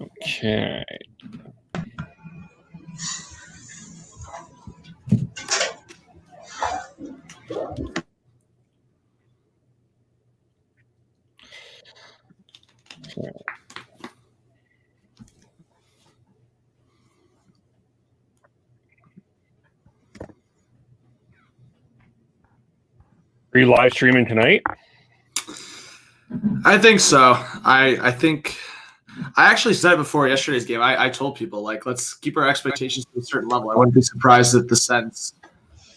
Okay. Are you live streaming tonight? I think so. I think I actually said before yesterday's game. I told people like let's keep our expectations to a certain level. I wouldn't be surprised if the Sens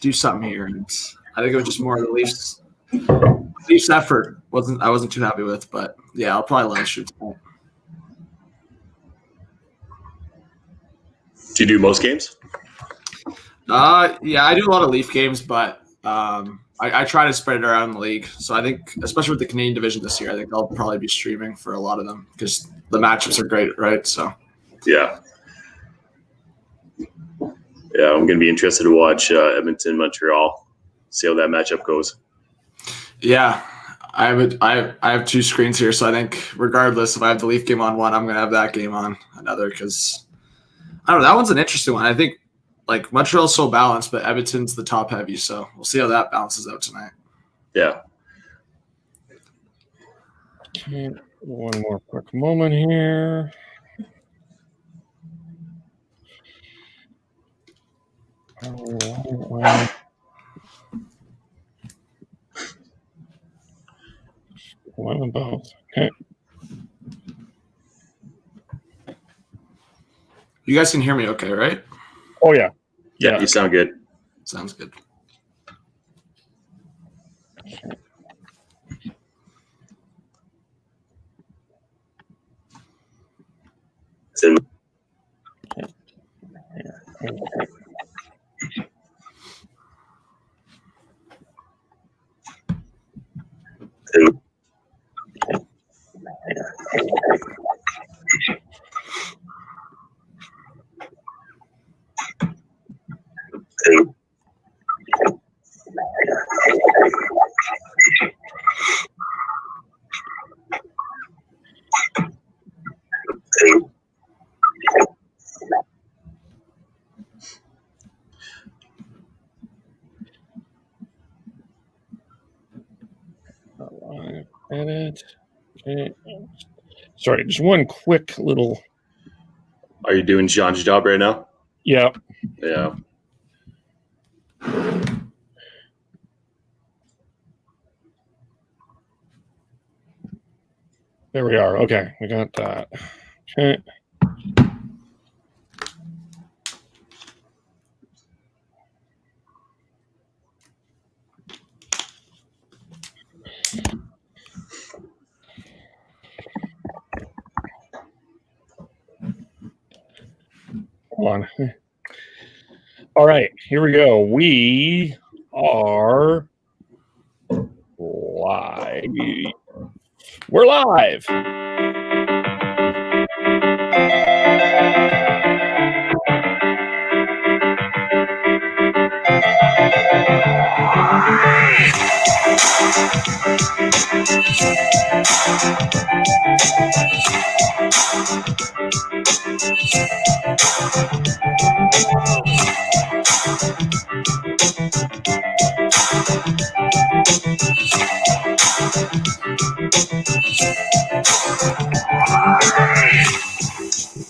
do something here. And I think it was just more of the Leafs effort. I wasn't too happy with, but yeah, I'll probably live stream tonight. Do you do most games? Yeah, I do a lot of Leaf games, but I try to spread it around the league. So I think, especially with the Canadian division this year, I think I'll probably be streaming for a lot of them because the matchups are great, right? So yeah, I'm going to be interested to watch Edmonton, Montreal, see how that matchup goes. Yeah, I have two screens here, so I think regardless if I have the Leaf game on one, I'm going to have that game on another because I don't know. That one's an interesting one. I think like Montreal's so balanced, but Edmonton's the top heavy, so we'll see how that balances out tonight. Yeah. Okay, one more quick moment here. One of both. Okay. You guys can hear me okay, right? Oh, yeah. Yeah, you sound good. Sounds good. Edit. Okay. Sorry, just one quick little. Are you doing Sean's job right now? Yeah. Yeah. There we are. Okay, we got that. Okay. Hold on. All right, here we go. We are live. We're live.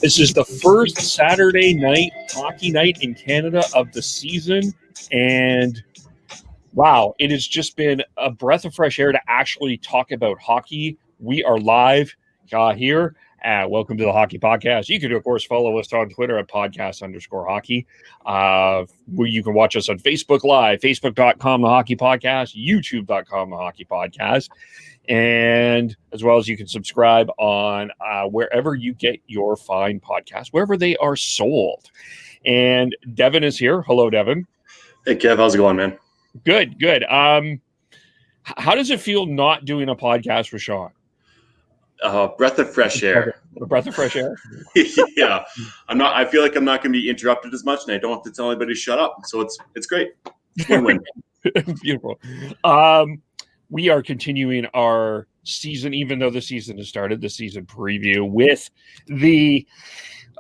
This is the first Saturday night hockey night in Canada of the season, and wow, it has just been a breath of fresh air to actually talk about hockey. We are live here. Welcome to the Hockey Podcast. You can, of course, follow us on Twitter at podcast_hockey. You can watch us on Facebook Live, facebook.com, the Hockey Podcast, youtube.com, the Hockey Podcast. And as well as you can subscribe on wherever you get your fine podcasts, wherever they are sold. And Devin is here. Hello, Devin. Hey, Kev. How's it going, man? Good, good. How does it feel not doing a podcast with Sean? Breath of fresh air. A breath of fresh air? Yeah. I feel like I'm not going to be interrupted as much, and I don't have to tell anybody to shut up. So it's great. Win-win. Beautiful. we are continuing our season, even though the season has started, the season preview with the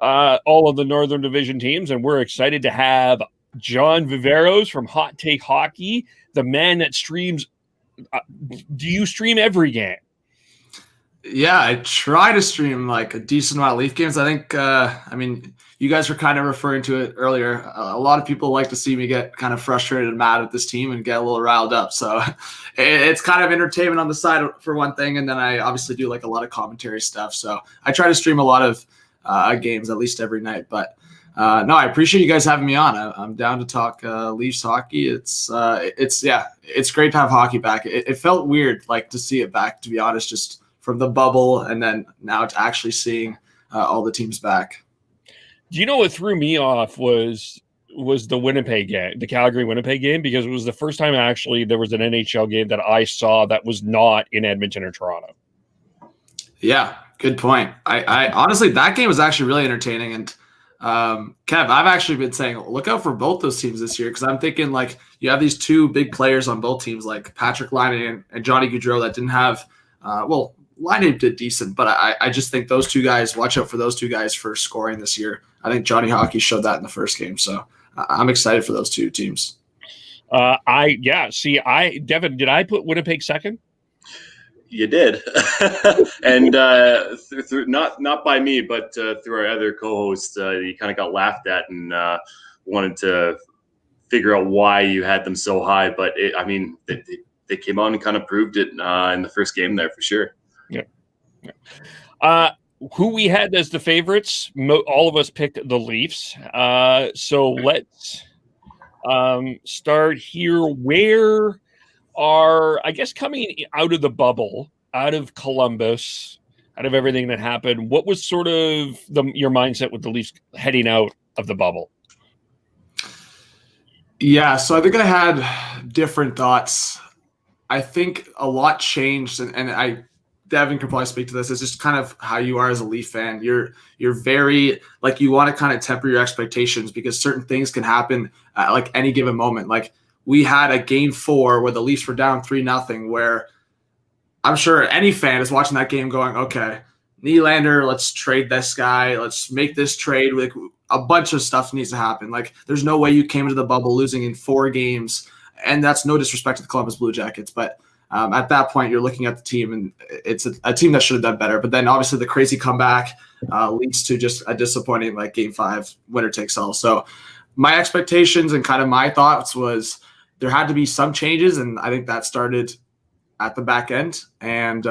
all of the Northern Division teams, and we're excited to have John Vivierios from Hot Take Hockey, the man that streams. Do you stream every game? Yeah, I try to stream like a decent amount of Leaf games. I think, you guys were kind of referring to it earlier. A lot of people like to see me get kind of frustrated and mad at this team and get a little riled up. So it's kind of entertainment on the side for one thing. And then I obviously do like a lot of commentary stuff. So I try to stream a lot of games at least every night. But no, I appreciate you guys having me on. I'm down to talk Leafs hockey. It's great to have hockey back. It felt weird like to see it back, to be honest, just from the bubble, and then now to actually seeing all the teams back. Do you know what threw me off was the Winnipeg game, the Calgary-Winnipeg game, because it was the first time actually there was an NHL game that I saw that was not in Edmonton or Toronto. Yeah, good point. I honestly, that game was actually really entertaining. And Kev, I've actually been saying, look out for both those teams this year, because I'm thinking like you have these two big players on both teams, like Patrick Laine and Johnny Gaudreau, that didn't have Laine did decent, but I just think those two guys, watch out for those two guys for scoring this year. I think Johnny Hockey showed that in the first game, so I'm excited for those two teams. Devin, did I put Winnipeg second? You did, and through not by me, but through our other co-hosts, you kind of got laughed at and wanted to figure out why you had them so high. But they came on and kind of proved it in the first game there for sure. Yeah. Who we had as the favorites? All of us picked the Leafs. So let's start here. Where are, I guess, coming out of the bubble, out of Columbus, out of everything that happened, what was sort of your mindset with the Leafs heading out of the bubble? Yeah, so I think I had different thoughts. I think a lot changed, and Devin can probably speak to this. It's just kind of how you are as a Leaf fan. You're very, like, you want to kind of temper your expectations because certain things can happen at like any given moment. Like we had a game 4 where the Leafs were down 3-0, where I'm sure any fan is watching that game going, okay, Nylander, let's trade this guy. Let's make this trade. Like a bunch of stuff needs to happen. Like there's no way you came into the bubble losing in 4 games. And that's no disrespect to the Columbus Blue Jackets, but at that point, you're looking at the team, and it's a team that should have done better. But then, obviously, the crazy comeback leads to just a disappointing, like, Game 5, winner takes all. So my expectations and kind of my thoughts was there had to be some changes, and I think that started at the back end. And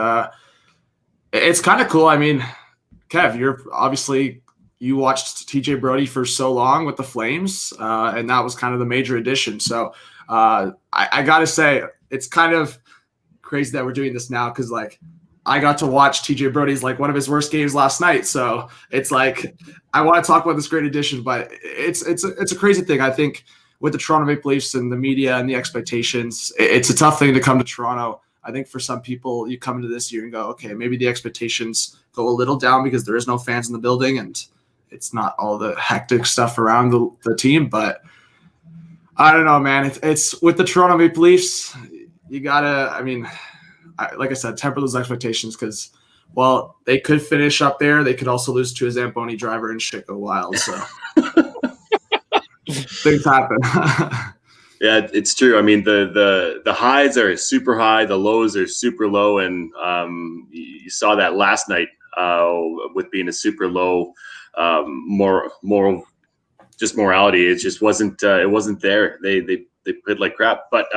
it's kind of cool. I mean, Kev, you watched TJ Brody for so long with the Flames, and that was kind of the major addition. So I got to say, it's kind of crazy that we're doing this now because, like, I got to watch TJ Brody's, like, one of his worst games last night. So it's like I want to talk about this great addition, but it's a crazy thing. I think with the Toronto Maple Leafs and the media and the expectations, it's a tough thing to come to Toronto. I think for some people, you come into this year and go, okay, maybe the expectations go a little down because there is no fans in the building and it's not all the hectic stuff around the team. But I don't know, man. It's with the Toronto Maple Leafs, you gotta. I mean, like I said, temper those expectations because, well, they could finish up there. They could also lose to a Zamboni driver and shit go wild. So things happen. Yeah, it's true. I mean, the highs are super high, the lows are super low, and you saw that last night with being a super low, just morality. It just wasn't. It wasn't there. They played like crap. But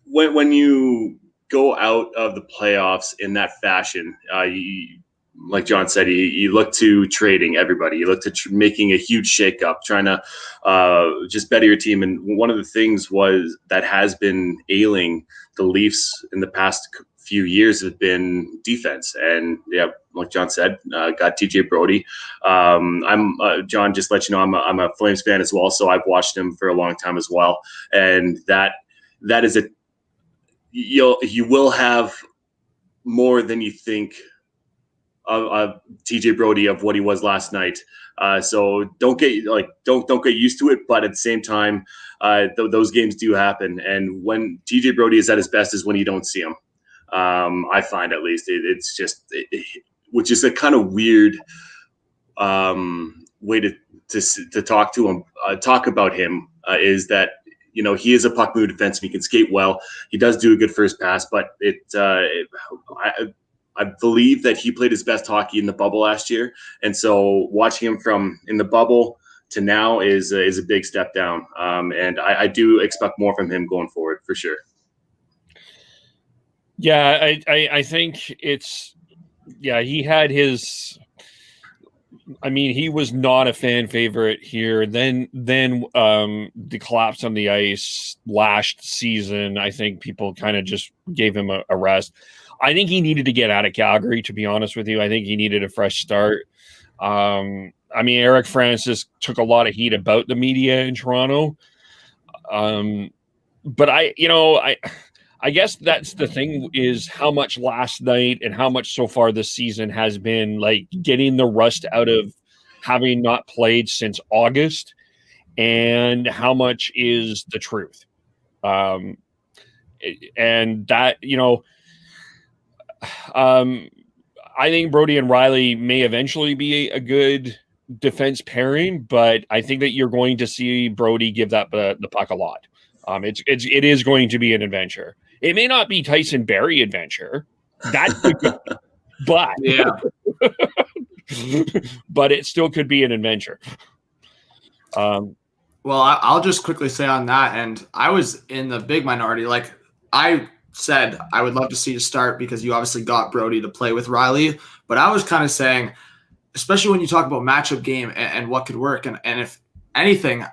when you go out of the playoffs in that fashion, like John said, you look to trading everybody. You look to making a huge shakeup, trying to just better your team. And one of the things that has been ailing the Leafs in the past few years has been defense. And yeah, like John said, got TJ Brody. I'm John. Just let you know, I'm a Flames fan as well, so I've watched him for a long time as well. And that is you will have more than you think TJ Brody of what he was last night. So don't get used to it, but at the same time, those games do happen. And when TJ Brody is at his best is when you don't see him. I find, at least, it's just which is a kind of weird way to talk about him, is that, you know, he is a puck move defenseman. He can skate well. He does do a good first pass, but I believe that he played his best hockey in the bubble last year, and so watching him from in the bubble to now is a big step down. And I do expect more from him going forward, for sure. Yeah, I think it's, yeah, he had his, I mean, he was not a fan favorite here. Then the collapse on the ice last season, I think people kind of just gave him a rest. I think he needed to get out of Calgary, to be honest with you. I think he needed a fresh start. I mean, Eric Francis took a lot of heat about the media in Toronto. But I guess that's the thing, is how much last night and how much so far this season has been like getting the rust out of having not played since August, and how much is the truth. And that, I think Brody and Riley may eventually be a good defense pairing, but I think that you're going to see Brody give that the puck a lot. It is going to be an adventure. It may not be Tyson Barrie adventure, that could be, but Yeah. but it still could be an adventure. Well, I'll just quickly say on that, and I was in the big minority. Like I said, I would love to see you start because you obviously got Brody to play with Riley, but I was kind of saying, especially when you talk about matchup game and what could work, and if anything,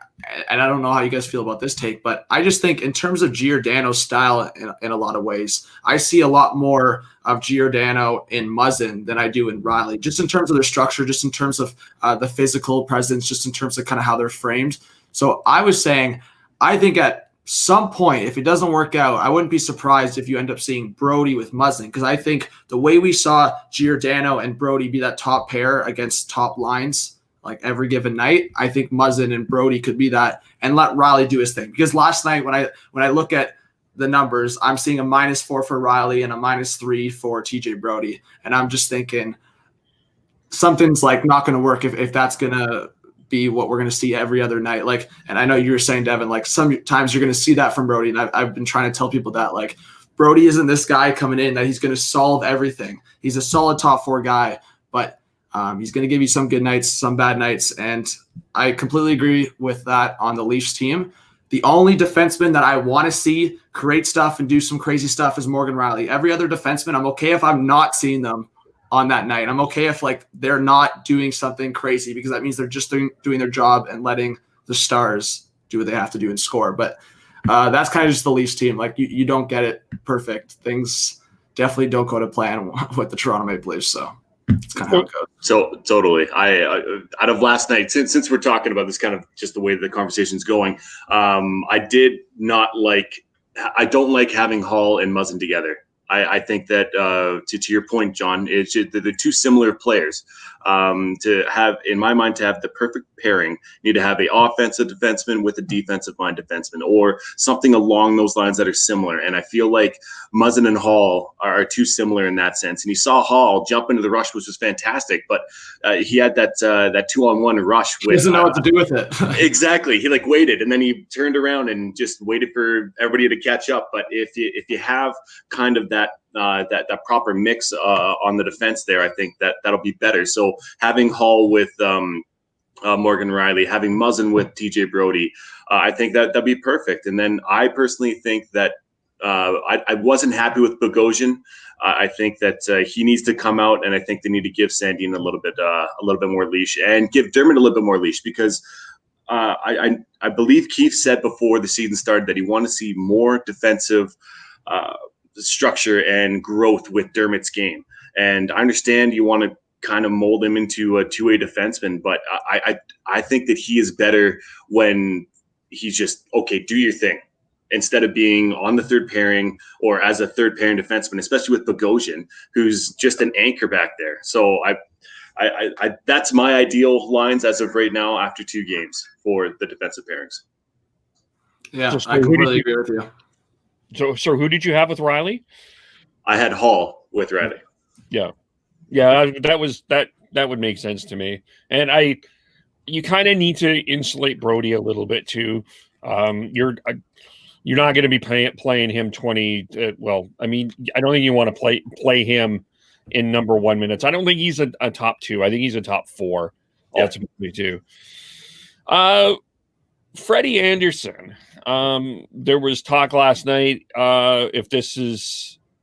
and I don't know how you guys feel about this take, but I just think in terms of Giordano's style in a lot of ways, I see a lot more of Giordano in Muzzin than I do in Riley, just in terms of their structure, just in terms of the physical presence, just in terms of kind of how they're framed. So I was saying, I think at some point, if it doesn't work out, I wouldn't be surprised if you end up seeing Brody with Muzzin, because I think the way we saw Giordano and Brody be that top pair against top lines like every given night, I think Muzzin and Brody could be that, and let Riley do his thing. Because last night, when I look at the numbers, I'm seeing a -4 for Riley and a -3 for TJ Brody, and I'm just thinking something's like not going to work if that's going to be what we're going to see every other night. Like, and I know you were saying, Devin, like sometimes you're going to see that from Brody, and I've been trying to tell people that, like, Brody isn't this guy coming in that he's going to solve everything. He's a solid top 4 guy, but he's going to give you some good nights, some bad nights, and I completely agree with that on the Leafs team. The only defenseman that I want to see create stuff and do some crazy stuff is Morgan Riley. Every other defenseman, I'm okay if I'm not seeing them on that night. I'm okay if like they're not doing something crazy, because that means they're just doing their job and letting the stars do what they have to do and score. But that's kind of just the Leafs team. Like you don't get it perfect. Things definitely don't go to plan with the Toronto Maple Leafs. So it's kind of how it goes. So totally. I out of last night, since we're talking about this, kind of just the way the conversation's going, I don't like having Hall and Muzzin together. I think that to your point, John, they're two similar players. To have, in my mind, to have the perfect pairing, you need to have an offensive defenseman with a defensive mind defenseman, or something along those lines that are similar. And I feel like Muzzin and Hall are too similar in that sense. And you saw Hall jump into the rush, which was fantastic, but he had that 2-on-1 rush. He doesn't know what to do with it. Exactly. He waited, and then he turned around and just waited for everybody to catch up. But if you have kind of that proper mix on the defense there, I think that'll be better. So having Hall with Morgan Riley, having Muzzin with TJ Brody, I think that'd be perfect. And then I personally think that I wasn't happy with Bogosian. I think that he needs to come out, and I think they need to give Sandin a little bit more leash, and give Dermott a little bit more leash, because I believe Keefe said before the season started that he wanted to see more defensive structure and growth with Dermott's game. And I understand you want to kind of mold him into a two-way defenseman, but I think that he is better when he's just, okay, do your thing. instead of being on the third pairing or as a third pairing defenseman, especially with Bogosian, who's just an anchor back there. So I that's my ideal lines as of right now after 2 games for the defensive pairings. Yeah, I completely agree with you. So who did you have with Riley? I had Hall with Riley. Yeah, that would make sense to me. And you kind of need to insulate Brody a little bit too. You're not going to be playing him 20. Well, I mean, I don't think you want to play him in number 1 minutes. I don't think he's a top 2. I think he's a top 4 ultimately too. Freddy Andersen. There was talk last night if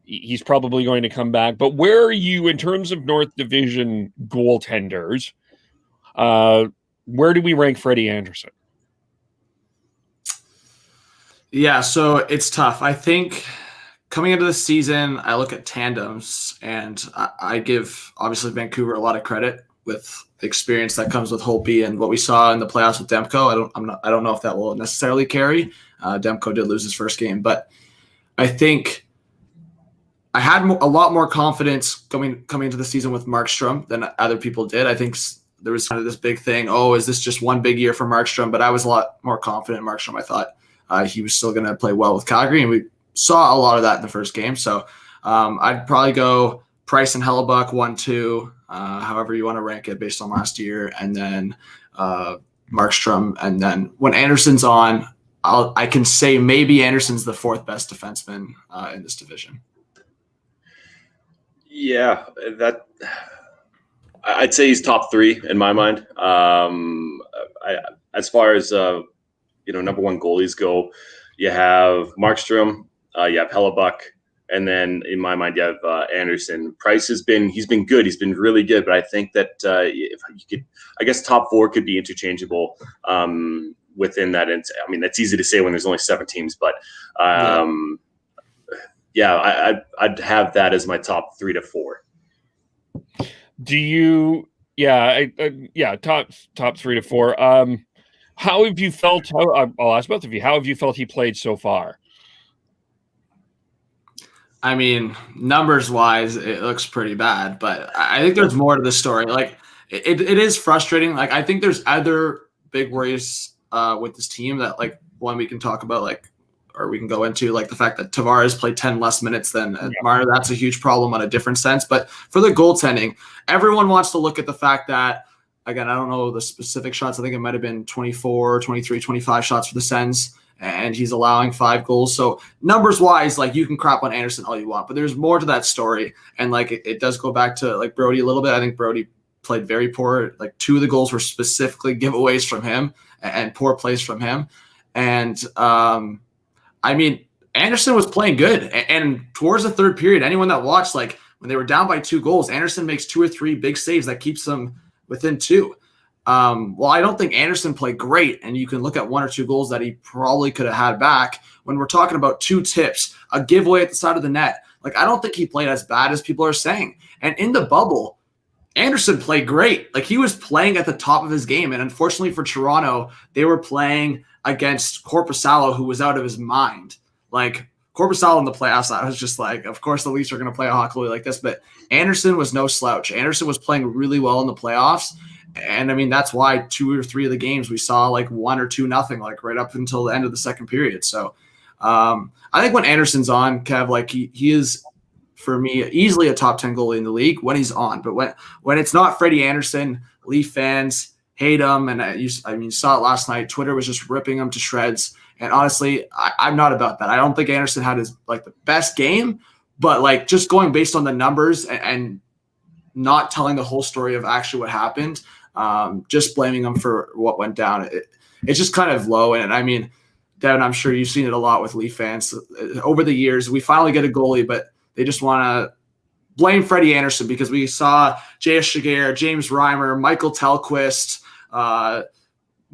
he's probably going to come back. But where are you in terms of North Division goaltenders? Where do we rank Freddy Andersen? Yeah, so it's tough. I think coming into the season, I look at tandems, and I give obviously Vancouver a lot of credit with the experience that comes with Holtby and what we saw in the playoffs with Demko. I don't know if that will necessarily carry. Demko did lose his first game, but I think I had a lot more confidence coming into the season with Markstrom than other people did. I think there was kind of this big thing. Oh, is this just one big year for Markstrom? But I was a lot more confident in Markstrom. I thought he was still going to play well with Calgary, and we saw a lot of that in the first game. So I'd probably go Price and Hellebuck 1-2, however you want to rank it based on last year, and then Markstrom. And then when Anderson's on, I can say maybe Anderson's the 4th best defenseman in this division. Yeah, I'd say he's top 3 in my mind. As far as number 1 goalies go, you have Markstrom, you have Hellebuck, and then in my mind you have Andersen. Price he's been good. He's been really good, but I think that if you could, I guess top 4 could be interchangeable within that. And I mean, that's easy to say when there's only 7 teams, but I'd have that as my top 3 to 4. Do you? Yeah, top 3 to 4. How have you felt? I'll ask both of you. How have you felt he played so far? I mean, numbers wise, it looks pretty bad, but I think there's more to the story. Like it is frustrating. Like I think there's other big worries with this team that like one we can talk about, like, or we can go into, like the fact that Tavares played 10 less minutes than Marner. That's a huge problem on a different sense. But for the goaltending, everyone wants to look at the fact that, again, I don't know the specific shots. I think it might have been 24, 23, 25 shots for the Sens, and he's allowing 5 goals. So numbers-wise, like, you can crap on Andersen all you want, but there's more to that story. And, like, it does go back to, like, Brody a little bit. I think Brody played very poor. Like, 2 of the goals were specifically giveaways from him and poor plays from him. And, I mean, Andersen was playing good. And towards the third period, anyone that watched, like, when they were down by 2 goals, Andersen makes 2 or 3 big saves that keeps them within 2. Well, I don't think Andersen played great, and you can look at 1 or 2 goals that he probably could have had back. When we're talking about 2 tips, a giveaway at the side of the net, like, I don't think he played as bad as people are saying. And in the bubble, Andersen played great. Like, he was playing at the top of his game, and unfortunately for Toronto, they were playing against Korpisalo, who was out of his mind. Like, Korpisalo in the playoffs, I was just like, of course the Leafs are going to play a hockey league like this, but Andersen was no slouch. Andersen was playing really well in the playoffs. And I mean, that's why 2 or 3 of the games we saw like 1 or 2-0, like right up until the end of the second period. So I think when Andersen's on, Kev, like he is, for me, easily a top 10 goalie in the league when he's on. But when it's not Freddy Andersen, Leaf fans hate him. And you saw it last night. Twitter was just ripping him to shreds. And honestly, I'm not about that. I don't think Andersen had his like the best game, but like just going based on the numbers and not telling the whole story of actually what happened, just blaming him for what went down. It's just kind of low. And I mean, Devin, I'm sure you've seen it a lot with Leaf fans over the years. We finally get a goalie, but they just want to blame Freddy Andersen because we saw J.S. Shigear, James Reimer, Michael Tellquist,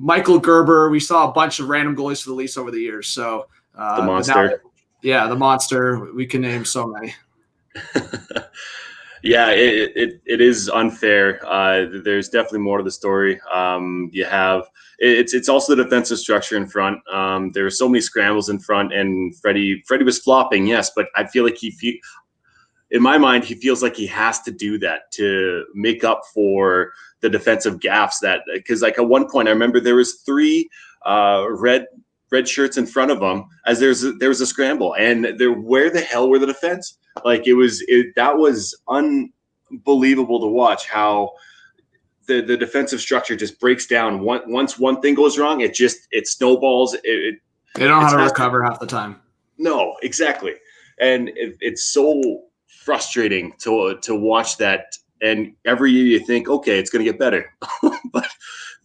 Michael Gerber. We saw a bunch of random goalies for the Leafs over the years. So the monster. The monster. We can name so many. Yeah, it is unfair. There's definitely more to the story. You have it's also the defensive structure in front. There were so many scrambles in front, and Freddie was flopping, yes, but I feel like in my mind, he feels like he has to do that to make up for the defensive gaffes that, because like at one point I remember there was three red shirts in front of him as there was a scramble, and where the hell were the defense? Like that was unbelievable to watch how the defensive structure just breaks down. Once one thing goes wrong, it snowballs. They don't know how to recover half the time. No, exactly, and it's so frustrating to watch that. And every year you think, okay, it's going to get better,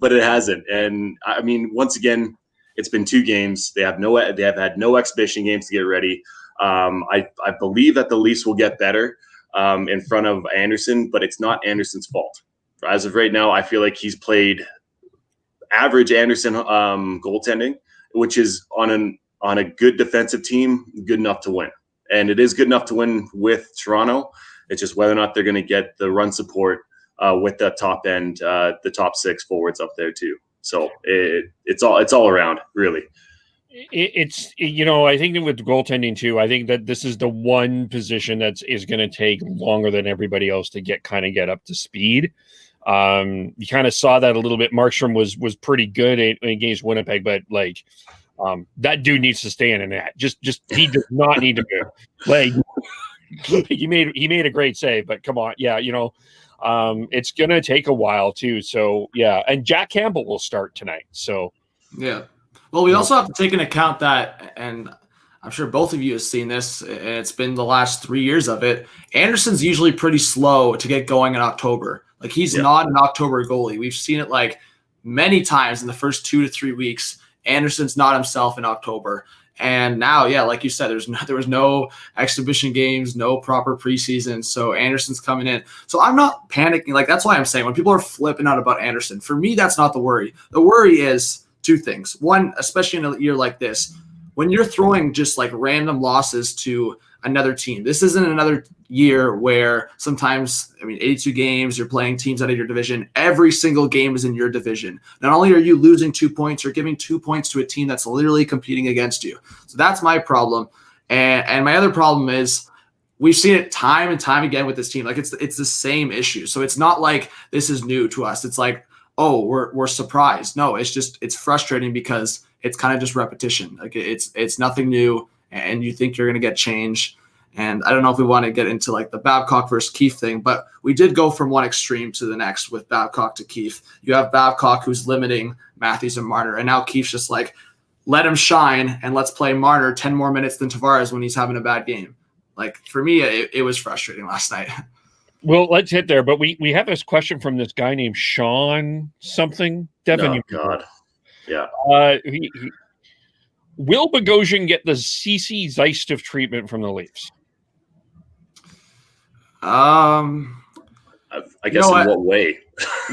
but it hasn't. And I mean, once again, it's been 2 games. They have had no exhibition games to get ready. I believe that the Leafs will get better in front of Andersen, but it's not Andersen's fault. As of right now, I feel like he's played average Andersen goaltending, which is on a good defensive team, good enough to win. And it is good enough to win with Toronto. It's just whether or not they're going to get the run support with the top end, the top 6 forwards up there too. So it's all around, really. I think that with goaltending too, I think that this is the one position that is going to take longer than everybody else to get up to speed. You kind of saw that a little bit. Markstrom was pretty good against Winnipeg, but like that dude needs to stay in a net. Just he does not need to move. Like he made a great save, but come on, yeah, it's gonna take a while too. So yeah, and Jack Campbell will start tonight. So yeah. Well, we also have to take into account that, and I'm sure both of you have seen this, and it's been the last 3 years of it. Anderson's usually pretty slow to get going in October. Like he's not an October goalie. We've seen it like many times in the first 2 to 3 weeks. Anderson's not himself in October. And now, yeah, like you said, there was no exhibition games, no proper preseason. So Anderson's coming in. So I'm not panicking. Like that's why I'm saying when people are flipping out about Andersen, for me, that's not the worry. The worry is 2 things. One, especially in a year like this, when you're throwing just like random losses to another team. This isn't another year where sometimes, 82 games, you're playing teams out of your division. Every single game is in your division. Not only are you losing 2 points, you're giving 2 points to a team that's literally competing against you. So that's my problem. And my other problem is we've seen it time and time again with this team. Like it's the same issue. So it's not like this is new to us. It's like, oh, we're surprised. No, it's frustrating because it's kind of just repetition. Like it's nothing new, and you think you're going to get change. And I don't know if we want to get into like the Babcock versus Keefe thing, but we did go from one extreme to the next with Babcock to Keefe. You have Babcock who's limiting Matthews and Marner, and now Keefe's just like, let him shine and let's play Marner 10 more minutes than Tavares when he's having a bad game. Like for me, it was frustrating last night. Well, let's hit there, but we have this question from this guy named Sean something. Devin, God. Yeah. Will Bogosian get the CC Zeistuff treatment from the Leafs? I guess in what way?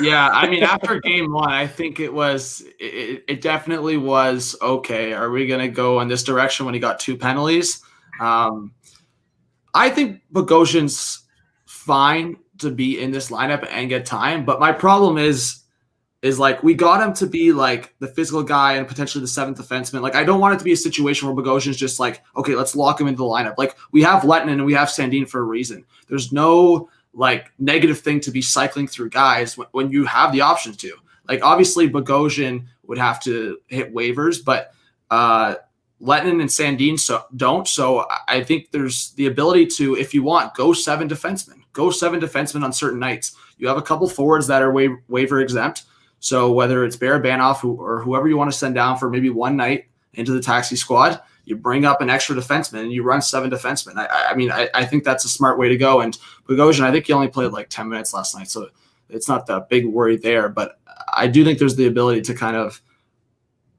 Yeah, after game 1, I think it definitely was okay. Are we going to go in this direction when he got 2 penalties? I think Bogosian's fine to be in this lineup and get time, but my problem is like we got him to be like the physical guy and potentially the 7th defenseman. Like I don't want it to be a situation where Bogosian's just like, okay, let's lock him into the lineup. Like we have Lettinen and we have Sandin for a reason. There's no like negative thing to be cycling through guys when you have the options to. Like obviously Bogosian would have to hit waivers, but Lettinen and Sandin don't. So I think there's the ability to, if you want, go 7 defensemen. Go 7 defensemen on certain nights. You have a couple forwards that are waiver exempt. So whether it's Barabanov or whoever you want to send down for maybe one night into the taxi squad, you bring up an extra defenseman and you run 7 defensemen. I think that's a smart way to go. And Bogosian, I think he only played like 10 minutes last night, so it's not that big worry there. But I do think there's the ability to kind of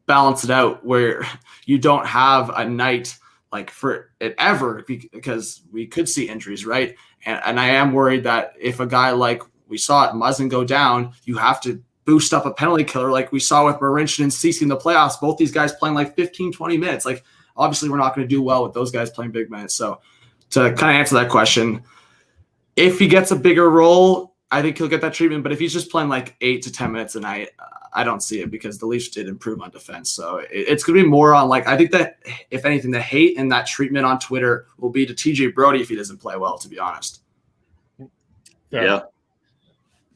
balance it out where you don't have a night like for it ever, because we could see injuries, right? And I am worried that if a guy like we saw it, Muzzin go down, you have to boost up a penalty killer like we saw with Marincin and Ceci in the playoffs. Both these guys playing like 15, 20 minutes. Like obviously we're not going to do well with those guys playing big minutes. So to kind of answer that question, if he gets a bigger role, I think he'll get that treatment. But if he's just playing like 8 to 10 minutes a night, I don't see it because the Leafs did improve on defense. So it's going to be more on like, I think that if anything, the hate and that treatment on Twitter will be to TJ Brody if he doesn't play well, to be honest. Yeah.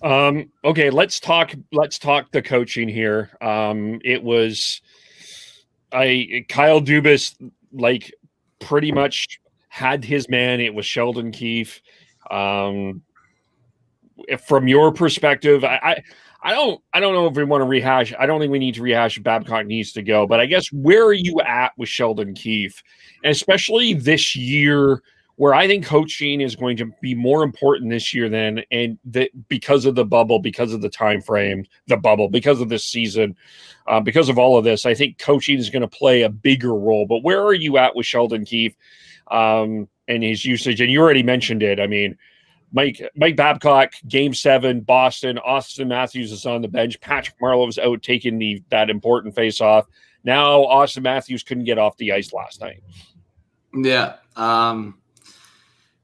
Okay, let's talk the coaching here. It was Kyle Dubas like pretty much had his man. It was Sheldon Keefe. From your perspective, I don't know if we want to rehash. I don't think we need to rehash. Babcock needs to go, but I guess where are you at with Sheldon Keefe, and especially this year, where I think coaching is going to be more important this year than because of the bubble, because of the time frame, the bubble, because of this season, because of all of this. I think coaching is going to play a bigger role. But where are you at with Sheldon Keefe and his usage? And you already mentioned it. I mean, Mike Babcock, Game 7, Boston. Austin Matthews is on the bench. Patrick Marleau's out taking that important face-off. Now Austin Matthews couldn't get off the ice last night. Yeah.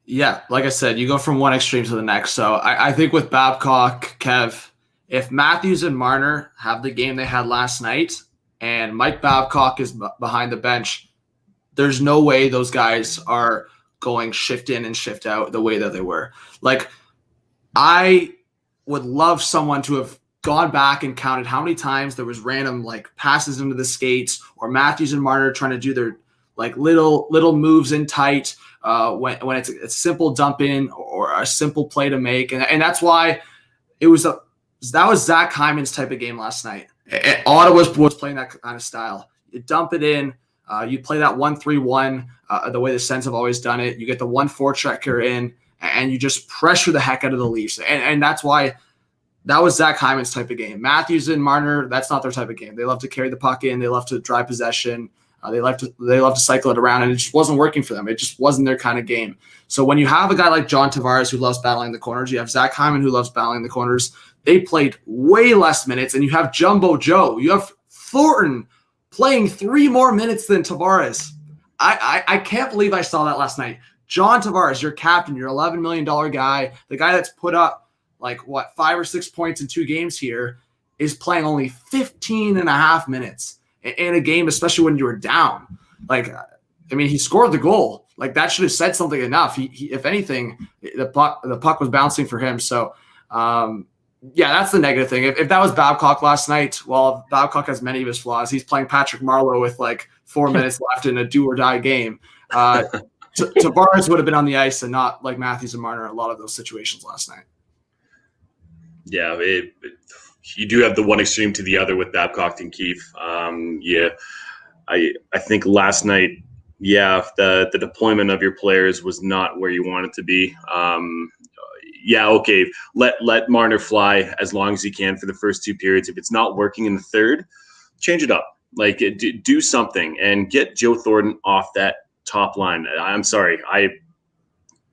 Yeah, like I said, you go from one extreme to the next. So I think with Babcock, Kev, if Matthews and Marner have the game they had last night and Mike Babcock is behind the bench, there's no way those guys are going shift in and shift out the way that they were. Like, I would love someone to have gone back and counted how many times there was random like passes into the skates or Matthews and Marner trying to do their like little moves in tight when it's a simple dump in or a simple play to make. And that's why that was Zach Hyman's type of game last night. Ottawa was playing that kind of style. You dump it in, you play that 1-3-1 the way the Sens have always done it. You get the 1-4-checker in, and you just pressure the heck out of the Leafs. And that's why that was Zach Hyman's type of game. Matthews and Marner, that's not their type of game. They love to carry the puck in. They love to drive possession. They love to cycle it around, and it just wasn't working for them. It just wasn't their kind of game. So when you have a guy like John Tavares who loves battling the corners, you have Zach Hyman who loves battling the corners. They played way less minutes, and you have Jumbo Joe. You have Thornton playing 3 more minutes than Tavares. I can't believe I saw that last night. John Tavares, your captain, your $11 million guy, the guy that's put up like 5 or 6 points in 2 games here, is playing only 15 and a half minutes in a game, especially when you were down. Like, I mean, he scored the goal. Like, that should have said something enough. He if anything, the puck was bouncing for him. So, yeah, that's the negative thing. If that was Babcock last night, well, Babcock has many of his flaws. He's playing Patrick Marleau with like 4 minutes left in a do-or-die game. Tavares would have been on the ice and not like Matthews and Marner in a lot of those situations last night. Yeah, you do have the one extreme to the other with Babcock and Keefe. Yeah, I think last night, yeah, the deployment of your players was not where you want it to be. Yeah, okay, let Marner fly as long as he can for the first 2 periods. If it's not working in the third, change it up. Like, do something and get Joe Thornton off that top line. I'm sorry,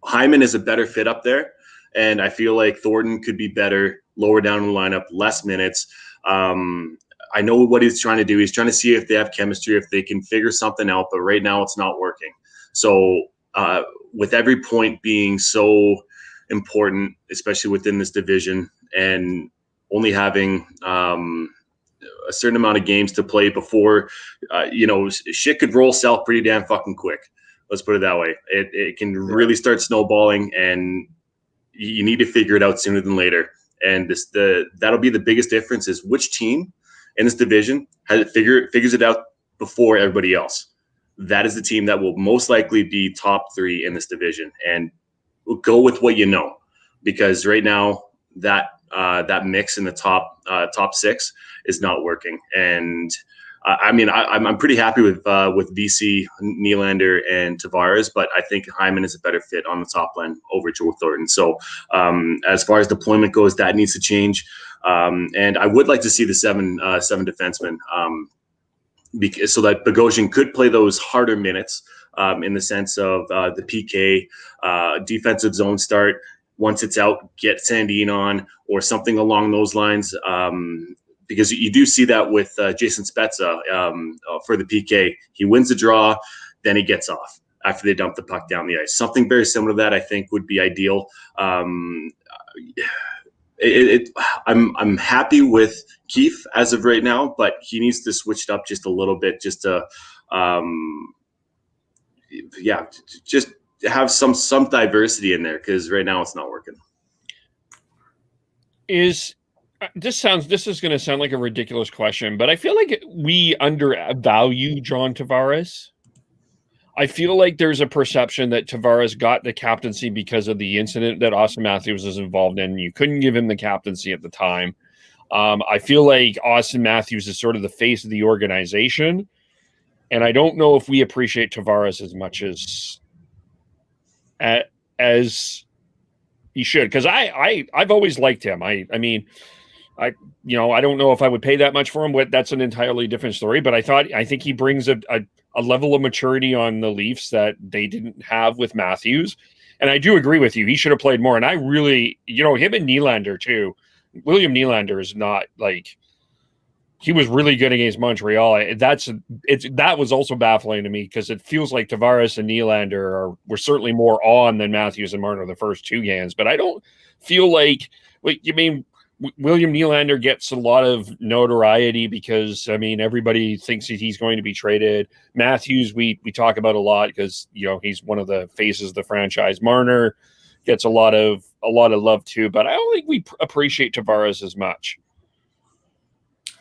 Hyman is a better fit up there, and I feel like Thornton could be better lower down in the lineup, less minutes. I know what he's trying to do. He's trying to see if they have chemistry, if they can figure something out, but right now it's not working. So with every point being so important, especially within this division, and only having a certain amount of games to play before, shit could roll south pretty damn fucking quick. Let's put it that way. It can really start snowballing, and you need to figure it out sooner than later. And that'll be the biggest difference is which team in this division figures it out before everybody else. That is the team that will most likely be top 3 in this division, and go with what you know, because right now that mix in the top 6 is not working. And I mean, I'm pretty happy with VC, Nylander, and Tavares, but I think Hyman is a better fit on the top line over Joe Thornton. So as far as deployment goes, that needs to change. And I would like to see the seven defensemen so that Bogosian could play those harder minutes in the sense of the PK, defensive zone start. Once it's out, get Sandin on or something along those lines. Because you do see that with Jason Spezza for the PK. He wins the draw, then he gets off. after they dump the puck down the ice. Something very similar to that, I think, would be ideal. I'm happy with Keefe as of right now, but he needs to switch it up just a little bit, just to just have some diversity in there, because right now it's not working. This is going to sound like a ridiculous question, but I feel like we undervalue John Tavares. I feel like there's a perception that Tavares got the captaincy because of the incident that Austin Matthews was involved in. You couldn't give him the captaincy at the time. I feel like Austin Matthews is sort of the face of the organization, and I don't know if we appreciate Tavares as much as he should, because I've always liked him. I don't know if I would pay that much for him, but that's an entirely different story. But I think he brings a level of maturity on the Leafs that they didn't have with Matthews. And I do agree with you. He should have played more. And I really, him and Nylander too. William Nylander is not like, he was really good against Montreal. That was also baffling to me, because it feels like Tavares and Nylander were certainly more on than Matthews and Marner the first 2 games. But I don't feel like, William Nylander gets a lot of notoriety because, everybody thinks that he's going to be traded. Matthews, we talk about a lot because, he's one of the faces of the franchise. Marner gets a lot of love too, but I don't think we appreciate Tavares as much.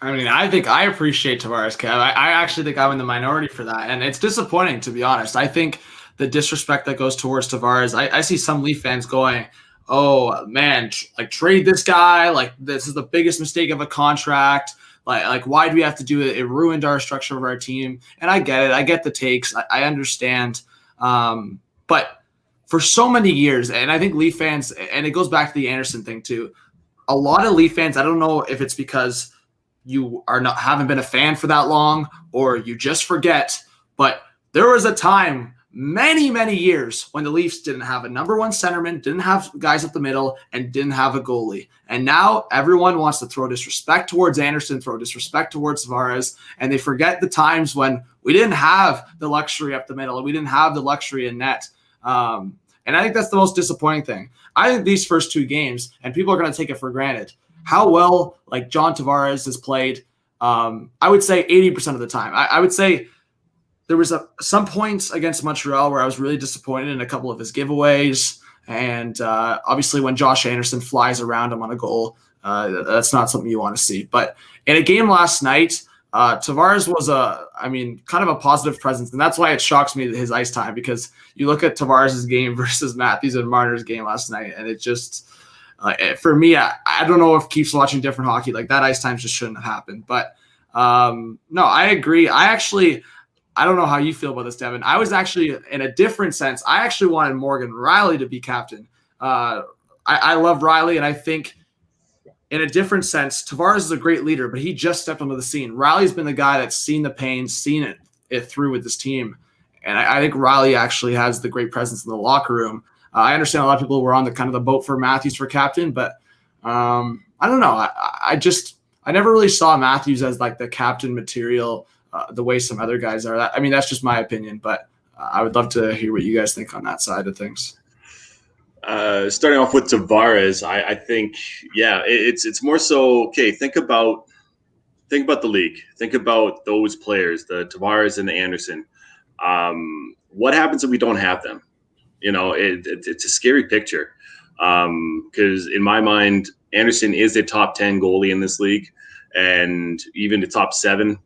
I think I appreciate Tavares, Kev. I actually think I'm in the minority for that, and it's disappointing, to be honest. I think the disrespect that goes towards Tavares, I see some Leaf fans going, oh man, trade this guy. Like, this is the biggest mistake of a contract. Like why do we have to do it? It ruined our structure of our team. And I get it. I get the takes. I understand. But for so many years, and I think Leaf fans, and it goes back to the Andersen thing too, a lot of Leaf fans, I don't know if it's because you haven't been a fan for that long or you just forget, but there was a time many, many years when the Leafs didn't have a number 1 centerman, didn't have guys up the middle, and didn't have a goalie. And now everyone wants to throw disrespect towards Andersen, throw disrespect towards Tavares, and they forget the times when we didn't have the luxury up the middle, we didn't have the luxury in net. And I think that's the most disappointing thing. I think these first 2 games, and people are going to take it for granted, how well John Tavares has played, I would say 80% of the time. I would say there was some points against Montreal where I was really disappointed in a couple of his giveaways. And obviously when Josh Anderson flies around him on a goal, that's not something you want to see. But in a game last night, Tavares was kind of a positive presence. And that's why it shocks me his ice time, because you look at Tavares' game versus Matthews and Marner's game last night, and it just for me, I don't know if Keefe's watching different hockey. Like, that ice time just shouldn't have happened. But no, I agree. I don't know how you feel about this, Devin. I was actually, in a different sense, I actually wanted Morgan Rielly to be captain. I love Rielly, and I think in a different sense, Tavares is a great leader, but he just stepped onto the scene. Rielly's been the guy that's seen the pain, seen it through with this team. And I think Rielly actually has the great presence in the locker room. I understand a lot of people were on the boat for Matthews for captain, but I don't know. I never really saw Matthews as the captain material the way some other guys are. That's just my opinion, but I would love to hear what you guys think on that side of things. Starting off with Tavares, I think, it's more so, okay, think about the league. Think about those players, the Tavares and the Andersen. What happens if we don't have them? It's a scary picture, because in my mind, Andersen is a top 10 goalie in this league, and even the top 7.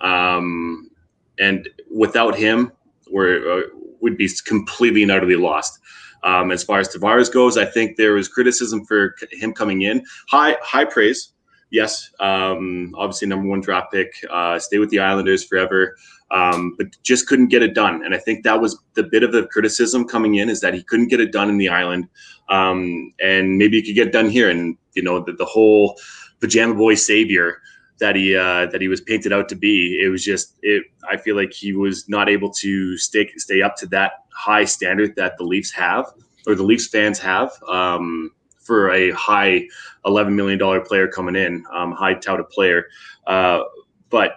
And without him, we'd be completely and utterly lost. As far as Tavares goes, I think there was criticism for him coming in. High praise, yes. Obviously, number 1 draft pick, stay with the Islanders forever. But just couldn't get it done. And I think that was the bit of the criticism coming in, is that he couldn't get it done in the island. And maybe he could get it done here. And, the whole pajama boy savior that he was painted out to be, it was just, I feel like he was not able to stay up to that high standard that the Leafs have, or the Leafs fans have, for a high $11 million player coming in, high touted player. But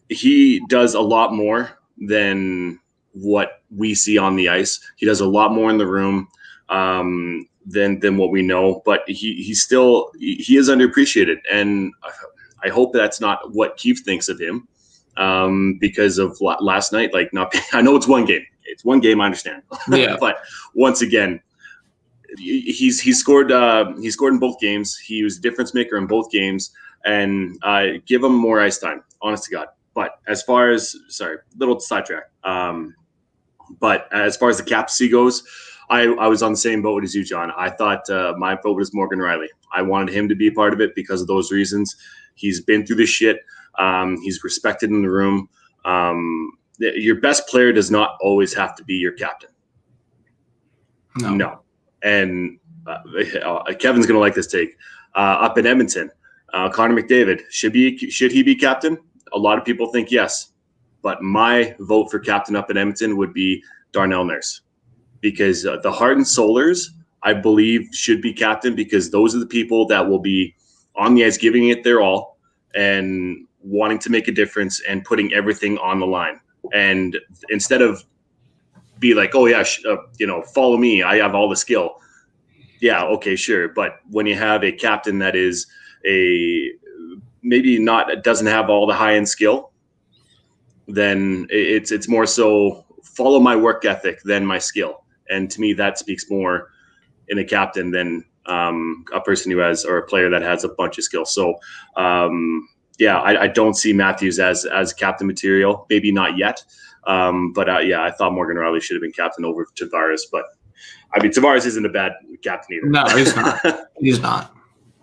he does a lot more than what we see on the ice. He does a lot more in the room than what we know, but he is underappreciated, and I hope that's not what Keefe thinks of him because of last night. Like, I know it's one game. It's one game. I understand. Yeah. But once again, he scored in both games. He was a difference maker in both games, and give him more ice time. Honest to God. But as far as little sidetrack. But as far as the captaincy goes, I was on the same boat as you, John. I thought my vote was Morgan Riley. I wanted him to be a part of it because of those reasons. He's been through this shit. He's respected in the room. Your best player does not always have to be your captain. No. And Kevin's going to like this take. Up in Edmonton, Connor McDavid, should he be captain? A lot of people think yes. But my vote for captain up in Edmonton would be Darnell Nurse. Because the Hart and Solars, I believe, should be captain because those are the people that will be on the ice giving it their all and wanting to make a difference and putting everything on the line. And instead of be like, oh, yeah, follow me, I have all the skill. Yeah, okay, sure. But when you have a captain that is doesn't have all the high-end skill, then it's more so follow my work ethic than my skill. And to me, that speaks more in a captain than a person who has, or a player that has a bunch of skills. So, I don't see Matthews as captain material. Maybe not yet. I thought Morgan Riley should have been captain over Tavares. But, I mean, Tavares isn't a bad captain either. No, he's not. He's not.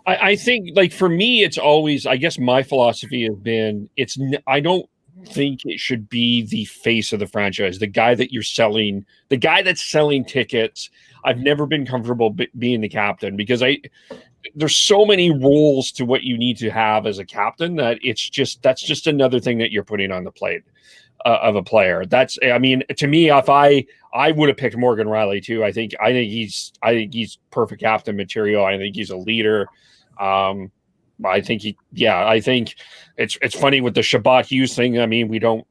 I think, like, for me, it's always, I guess my philosophy has been, I don't think it should be the face of the franchise, the guy that you're selling, the guy that's selling tickets. I've never been comfortable being the captain because there's so many roles to what you need to have as a captain that that's just another thing that you're putting on the plate of a player. To me, if I would have picked Morgan Riley too. I think he's perfect captain material. I think he's a leader. I think it's funny with the Shabbat Hughes thing. I mean, we don't,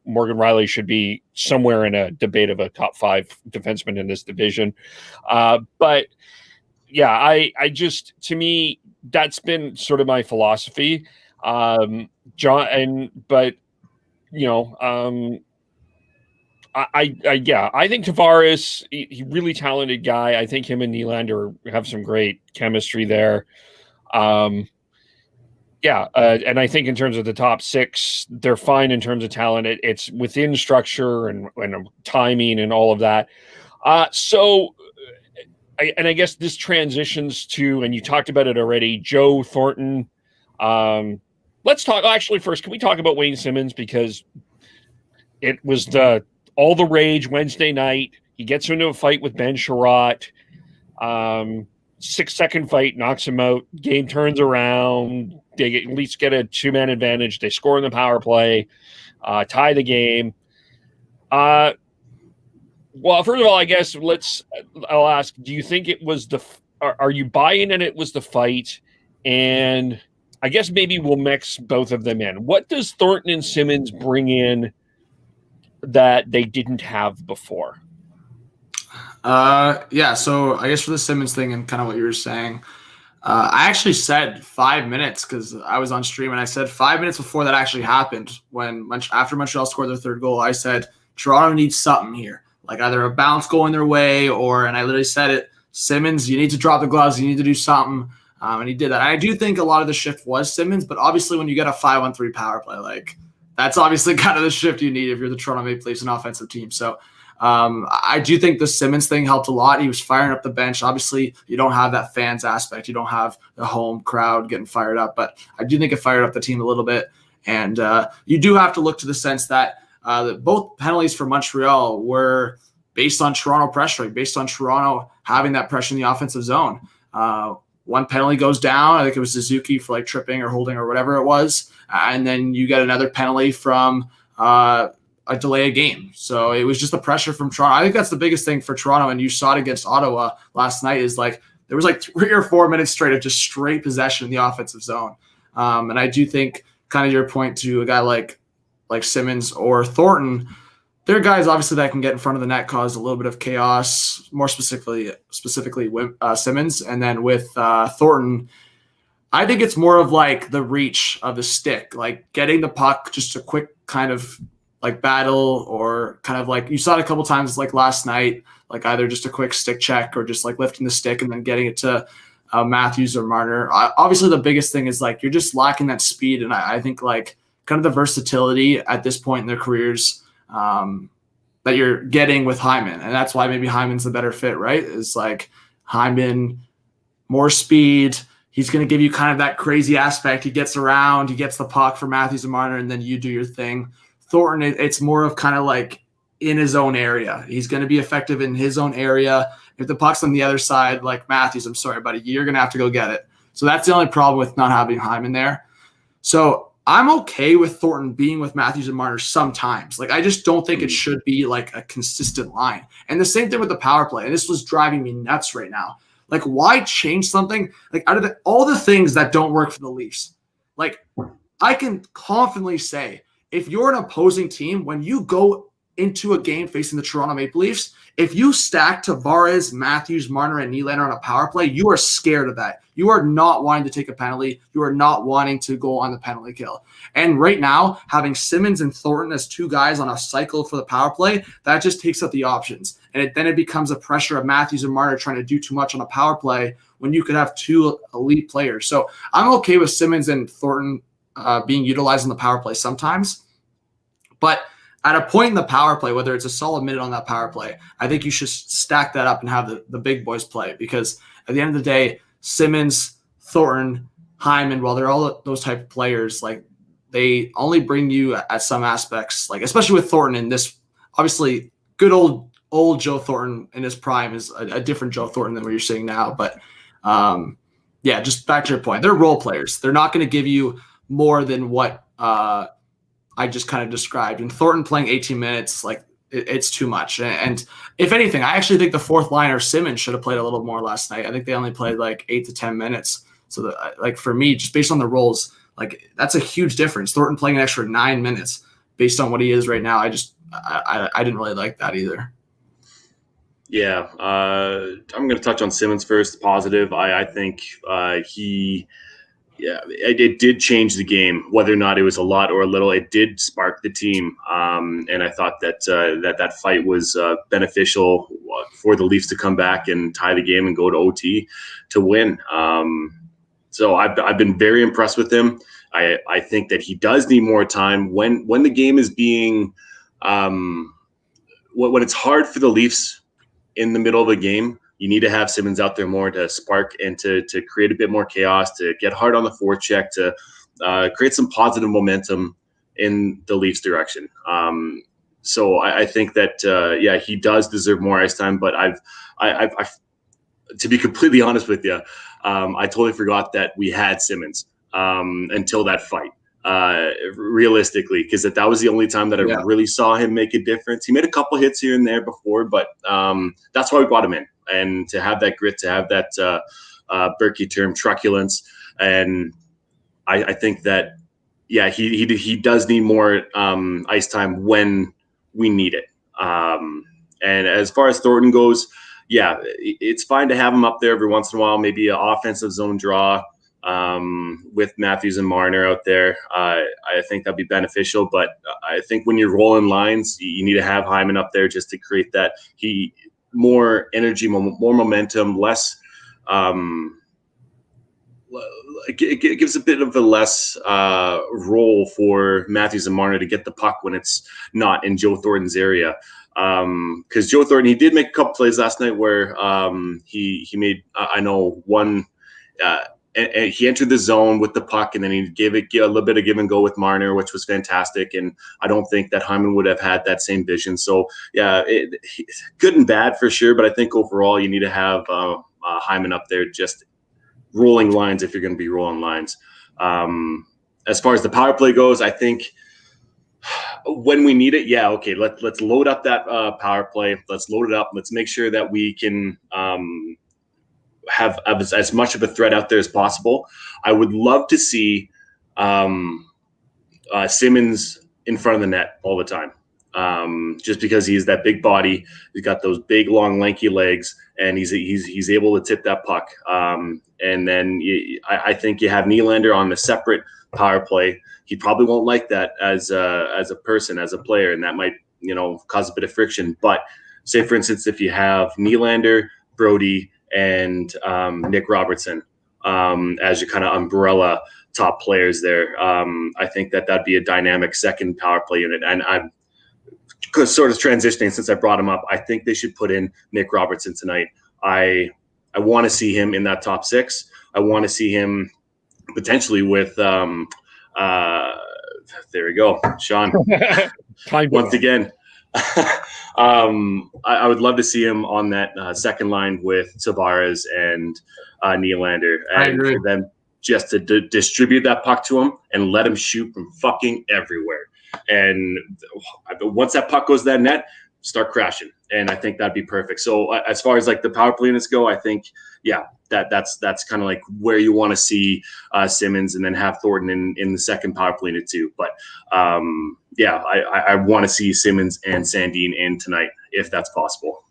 Morgan Riley should be somewhere in a debate of a top 5 defenseman in this division. But yeah, to me, that's been sort of my philosophy. I think Tavares, he's a really talented guy. I think him and Nylander have some great chemistry there. And I think in terms of the top 6, they're fine in terms of talent. It's within structure and timing and all of that. I guess this transitions to, and you talked about it already, Joe Thornton. Let's talk. Actually, first, can we talk about Wayne Simmons, because it was all the rage Wednesday night. He gets into a fight with Ben Sherratt. 6-second fight, knocks him out. Game turns around. They at least get a 2-man advantage. They score in the power play, tie the game. Well, first of all, I guess I'll ask, do you think it was are you buying in it was the fight? And I guess maybe we'll mix both of them in. What does Thornton and Simmons bring in that they didn't have before? So I guess for the Simmons thing and kind of what you were saying, I actually said 5 minutes because I was on stream, and I said 5 minutes before that actually happened, after Montreal scored their third goal, I said Toronto needs something here, like either a bounce going their way and I literally said it, Simmons, you need to drop the gloves, you need to do something, and he did that. And I do think a lot of the shift was Simmons, but obviously when you get a 5-on-3 power play, like that's obviously kind of the shift you need if you're the Toronto Maple Leafs, an offensive team. So I do think the Simmons thing helped a lot. He was firing up the bench. Obviously, you don't have that fans aspect. You don't have the home crowd getting fired up. But I do think it fired up the team a little bit. And you do have to look to the sense that both penalties for Montreal were based on Toronto pressuring, based on Toronto having that pressure in the offensive zone. One penalty goes down. I think it was Suzuki for like tripping or holding or whatever it was. And then you get another penalty from a delay of game. So it was just the pressure from Toronto. I think that's the biggest thing for Toronto. And you saw it against Ottawa last night is like, there was like 3 or 4 minutes straight of just straight possession in the offensive zone. And I do think kind of your point to a guy like Simmons or Thornton, They're guys obviously that can get in front of the net, cause a little bit of chaos. More specifically with Simmons, and then with Thornton, I think it's more of like the reach of the stick, like getting the puck, just a quick kind of like battle, or kind of like you saw it a couple times like last night, like either just a quick stick check or just like lifting the stick and then getting it to Matthews or Marner. Obviously, the biggest thing is like you're just lacking that speed, and I think like kind of the versatility at this point in their careers that you're getting with Hyman, and that's why maybe Hyman's the better fit, right? Is like Hyman, more speed. He's going to give you kind of that crazy aspect. He gets around, he gets the puck for Matthews and Marner, and then you do your thing. Thornton, it's more of kind of like in his own area. He's going to be effective in his own area. If the puck's on the other side, like Matthews, I'm sorry, buddy, you're going to have to go get it. So that's the only problem with not having Hyman there. So I'm okay with Thornton being with Matthews and Marner sometimes. Like, I just don't think it should be like a consistent line. And the same thing with the power play. And this was driving me nuts right now. Like, why change something? Like, out of all the things that don't work for the Leafs, like, I can confidently say, if you're an opposing team, when you go into a game facing the Toronto Maple Leafs, if you stack Tavares, Matthews, Marner, and Nylander on a power play, you are scared of that. You are not wanting to take a penalty. You are not wanting to go on the penalty kill. And right now, having Simmons and Thornton as two guys on a cycle for the power play, that just takes up the options. And then it becomes a pressure of Matthews and Marner trying to do too much on a power play when you could have two elite players. So I'm okay with Simmons and Thornton being utilized in the power play sometimes. But at a point in the power play, whether it's a solid minute on that power play, I think you should stack that up and have the big boys play, because at the end of the day, Simmons, Thornton, Hyman, while they're all those type of players, like they only bring you at some aspects, like especially with Thornton in this, obviously good old Joe Thornton in his prime is a different Joe Thornton than what you're seeing now. But yeah, just back to your point, they're role players. They're not going to give you more than what I just kind of described. And Thornton playing 18 minutes, like it's too much. And if anything, I actually think the fourth liner Simmons should have played a little more last night. I think they only played like 8 to 10 minutes. So that, like for me, just based on the roles, like that's a huge difference. Thornton playing an extra 9 minutes based on what he is right now. I didn't really like that either. Yeah, I'm going to touch on Simmons first. Positive. I think it did change the game. Whether or not it was a lot or a little, it did spark the team. And I thought that that fight was beneficial for the Leafs to come back and tie the game and go to OT to win. So I've been very impressed with him. I think that he does need more time when the game is being when it's hard for the Leafs in the middle of a game. You need to have Simmons out there more to spark and to create a bit more chaos, to get hard on the forecheck, to create some positive momentum in the Leafs' direction. So I think that he does deserve more ice time. But I've to be completely honest with you, I totally forgot that we had Simmons until that fight. Realistically, because that was the only time that I really saw him make a difference. He made a couple hits here and there before, but that's why we brought him in. And to have that grit, to have that Berkey term, truculence. And I think that, he does need more ice time when we need it. And as far as Thornton goes, it's fine to have him up there every once in a while, maybe an offensive zone draw with Matthews and Marner out there. I think that'd be beneficial. But I think when you're rolling lines, you need to have Hyman up there just to create that more energy, more momentum, less. It gives a bit of a less role for Matthews and Marner to get the puck when it's not in Joe Thornton's area. Because Joe Thornton, he did make a couple plays last night where he made, I know one, and he entered the zone with the puck, and then he gave a little bit of give and go with Marner, which was fantastic. And I don't think that Hyman would have had that same vision. So good and bad for sure. But I think overall you need to have Hyman up there just rolling lines if you're going to be rolling lines. As far as the power play goes, I think when we need it, let's load up that power play. Let's load it up. Let's make sure that we can have as much of a threat out there as possible. I would love to see Simmons in front of the net all the time. just because he's that big body. He's got those big, long, lanky legs, and he's able to tip that puck. And then I think you have Nylander on the separate power play. He probably won't like that as a person, as a player, and that might cause a bit of friction. But say, for instance, if you have Nylander, Brody, and Nick Robertson as your kind of umbrella top players there, I think that'd be a dynamic second power play unit. And I'm sort of transitioning since I brought him up. I think they should put in Nick Robertson tonight. I want to see him in that top six. I want to see him potentially with there we go, Sean. Once again. I would love to see him on that second line with Tavares and Nylander, and for them just to distribute that puck to him and let him shoot from fucking everywhere. And once that puck goes to that net, start crashing. And I think that'd be perfect. So as far as like the power play units go, I think, that's kind of like where you want to see Simmons, and then have Thornton in the second power play unit too. But I want to see Simmons and Sandin in tonight if that's possible.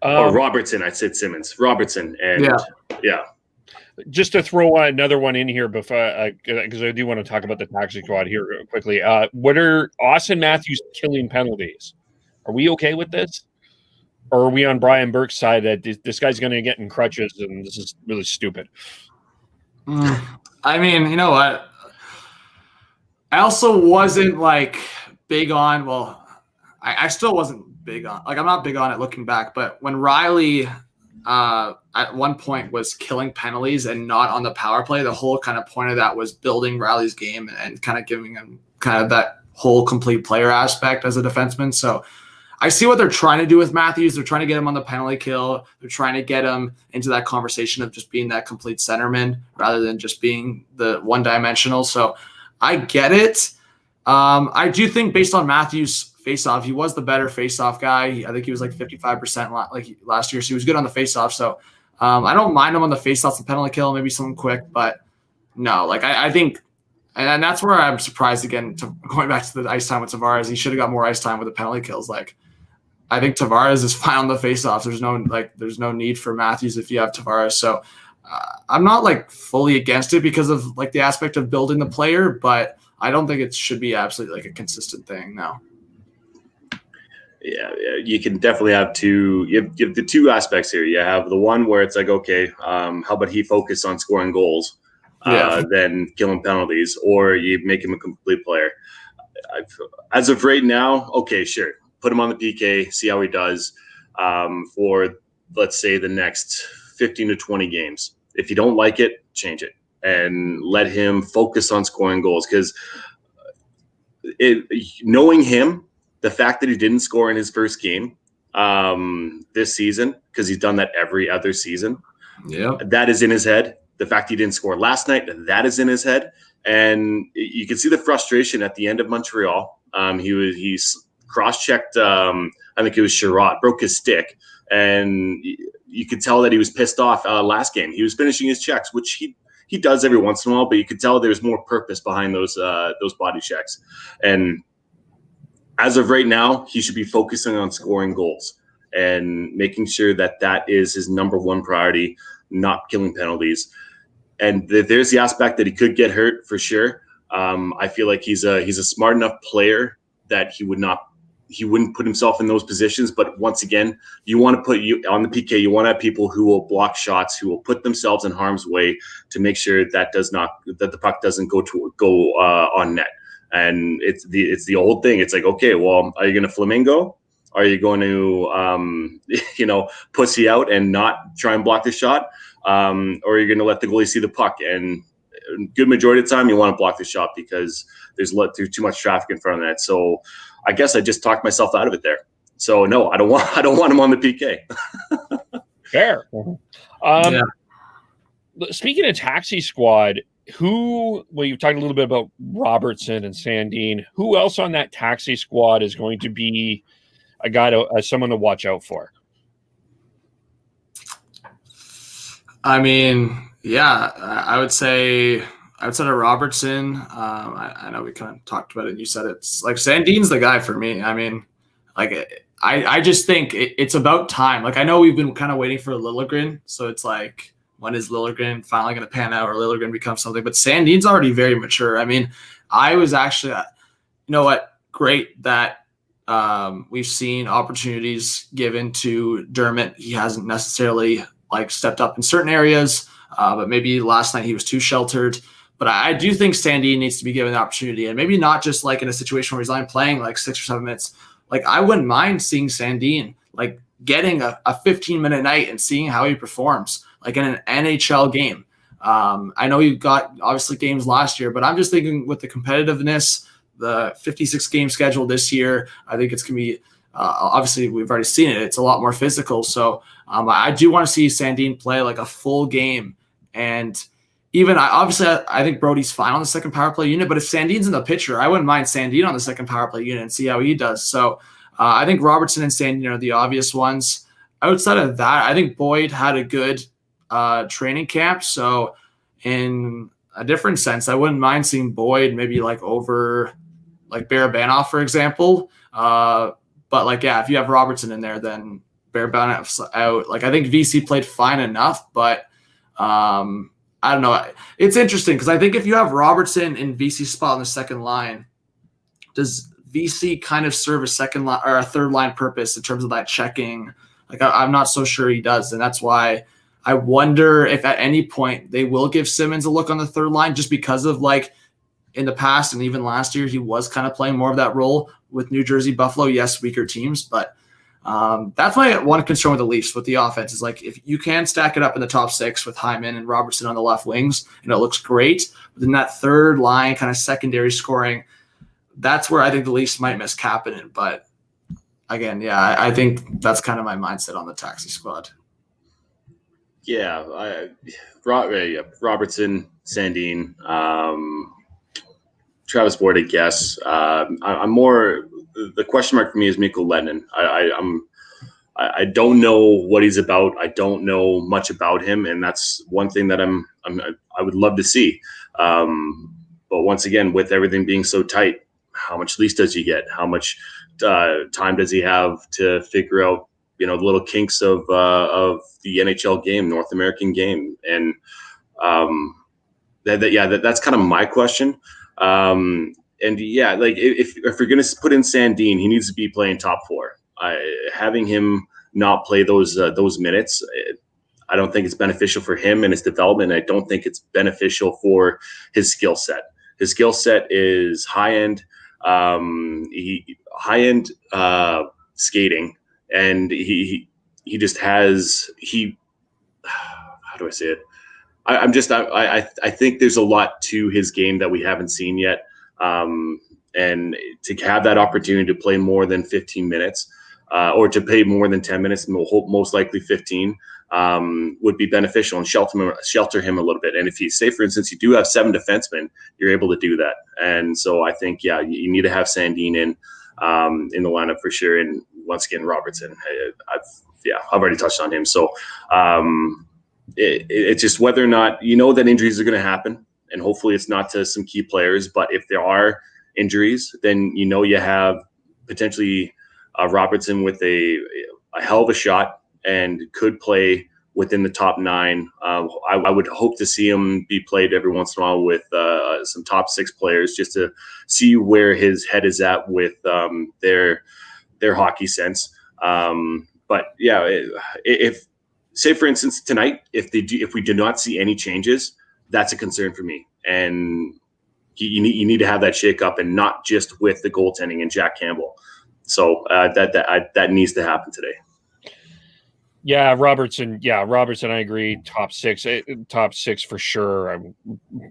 Or Robertson. I said Simmons. Robertson. And just to throw another one in here before, because I do want to talk about the taxi squad here quickly. What are Austin Matthews killing penalties? Are we okay with this? Or are we on Brian Burke's side that this guy's going to get in crutches and this is really stupid? I mean, you know what? I also wasn't like big on, I still wasn't big on, like I'm not big on it looking back, but when Riley at one point was killing penalties and not on the power play, the whole kind of point of that was building Riley's game and kind of giving him kind of that whole complete player aspect as a defenseman. So I see what they're trying to do with Matthews. They're trying to get him on the penalty kill. They're trying to get him into that conversation of just being that complete centerman rather than just being the one-dimensional. So I get it. I do think based on Matthews' face-off, he was the better face-off guy. I think he was like 55% last year, so he was good on the face-off. So I don't mind him on the face-offs and penalty kill, maybe something quick, but no, like I think – and that's where I'm surprised again, going back to the ice time with Tavares. He should have got more ice time with the penalty kills. Like I think Tavares is fine on the face-offs. There's no need for Matthews if you have Tavares. So I'm not like fully against it because of like the aspect of building the player, but I don't think it should be absolutely like a consistent thing now. Yeah, you can definitely have two. You have the two aspects here. You have the one where it's like, okay, how about he focus on scoring goals, than killing penalties, or you make him a complete player. As of right now, okay, sure, put him on the PK, see how he does for let's say the next 15 to 20 games. If you don't like it, change it and let him focus on scoring goals. Because knowing him, the fact that he didn't score in his first game this season, because he's done that every other season, that is in his head. The fact he didn't score last night, that is in his head. And you can see the frustration at the end of Montreal. He's cross-checked, I think it was Sherrod, broke his stick. And you could tell that he was pissed off last game. He was finishing his checks, which he does every once in a while, but you could tell there's more purpose behind those body checks. And as of right now, he should be focusing on scoring goals and making sure that is his number one priority, not killing penalties. And there's the aspect that he could get hurt for sure. I feel like he's a smart enough player that he wouldn't put himself in those positions. But once again, you want to put you on the PK. You want to have people who will block shots, who will put themselves in harm's way to make sure that the puck doesn't go on net. And it's the old thing. It's like, okay, well, are you going to flamingo? Are you going to, pussy out and not try and block the shot? Or are you going to let the goalie see the puck? And good majority of the time, you want to block the shot because there's too much traffic in front of that. So I guess I just talked myself out of it there. So no, I don't want him on the PK. Fair. Speaking of taxi squad, you've talked a little bit about Robertson and Sandin. Who else on that taxi squad is going to be a guy someone to watch out for? I mean, I would say outside of Robertson, I know we kind of talked about it. And you said it's like Sandin's the guy for me. I mean, like I just think it's about time. Like I know we've been kind of waiting for Liljegren, so it's like when is Liljegren finally going to pan out or Liljegren become something? But Sandin's already very mature. I mean, I was actually, you know what, great that we've seen opportunities given to Dermott. He hasn't necessarily like stepped up in certain areas, but maybe last night he was too sheltered. But I do think Sandin needs to be given the opportunity, and maybe not just like in a situation where he's only playing like 6 or 7 minutes. Like I wouldn't mind seeing Sandin like getting a 15-minute night and seeing how he performs like in an NHL game. I know you got obviously games last year, but I'm just thinking with the competitiveness, the 56 game schedule this year, I think it's going to be obviously we've already seen it. It's a lot more physical. So I do want to see Sandin play like a full game. And even I think Brody's fine on the second power play unit, but if Sandin's in the picture, I wouldn't mind Sandin on the second power play unit and see how he does. So I think Robertson and Sandin are the obvious ones. Outside of that, I think Boyd had a good training camp. So in a different sense, I wouldn't mind seeing Boyd maybe like over like Barabanov, for example. But like, yeah, if you have Robertson in there, then Barabanov's out. Like I think VC played fine enough, but I don't know. It's interesting because I think if you have Robertson in VC spot on the second line, does VC kind of serve a second line or a third line purpose in terms of that checking? Like I'm not so sure he does, and that's why I wonder if at any point they will give Simmons a look on the third line, just because of like in the past and even last year he was kind of playing more of that role with New Jersey, Buffalo. Yes, weaker teams, but that's my one concern with the Leafs with the offense is like if you can stack it up in the top 6 with Hyman and Robertson on the left wings, and it looks great. But then that third line kind of secondary scoring, that's where I think the Leafs might miss Kapanen. But again, yeah, I think that's kind of my mindset on the taxi squad. Yeah, Robertson, Sandin, Travis Boyd, I guess. I'm more. The question mark for me is Mikko Lennon. I don't know what he's about. I don't know much about him, and that's one thing that I would love to see. But once again, with everything being so tight, how much lease does he get? How much time does he have to figure out, the little kinks of the NHL game, North American game, and that's kind of my question. And yeah, like if you're going to put in Sandin, he needs to be playing top 4. Having him not play those minutes, I don't think it's beneficial for him and his development. I don't think it's beneficial for his skill set. His skill set is high end skating, and he just has how do I say it? I think there's a lot to his game that we haven't seen yet. And to have that opportunity to play more than 15 minutes or to play more than 10 minutes, most likely 15, would be beneficial and shelter him a little bit. And if you say, for instance, you do have 7 defensemen, you're able to do that. And so I think, yeah, you need to have Sandin in the lineup for sure. And once again, Robertson, I've already touched on him. So it's just whether or not, that injuries are going to happen. And hopefully it's not to some key players, but if there are injuries, then you have potentially Robertson with a hell of a shot and could play within the top 9. I would hope to see him be played every once in a while with some top 6 players just to see where his head is at with their hockey sense. But yeah, if say for instance tonight, if we do not see any changes, that's a concern for me. And you need to have that shake up, and not just with the goaltending and Jack Campbell. So that needs to happen today. Yeah, Robertson. I agree. Top six for sure.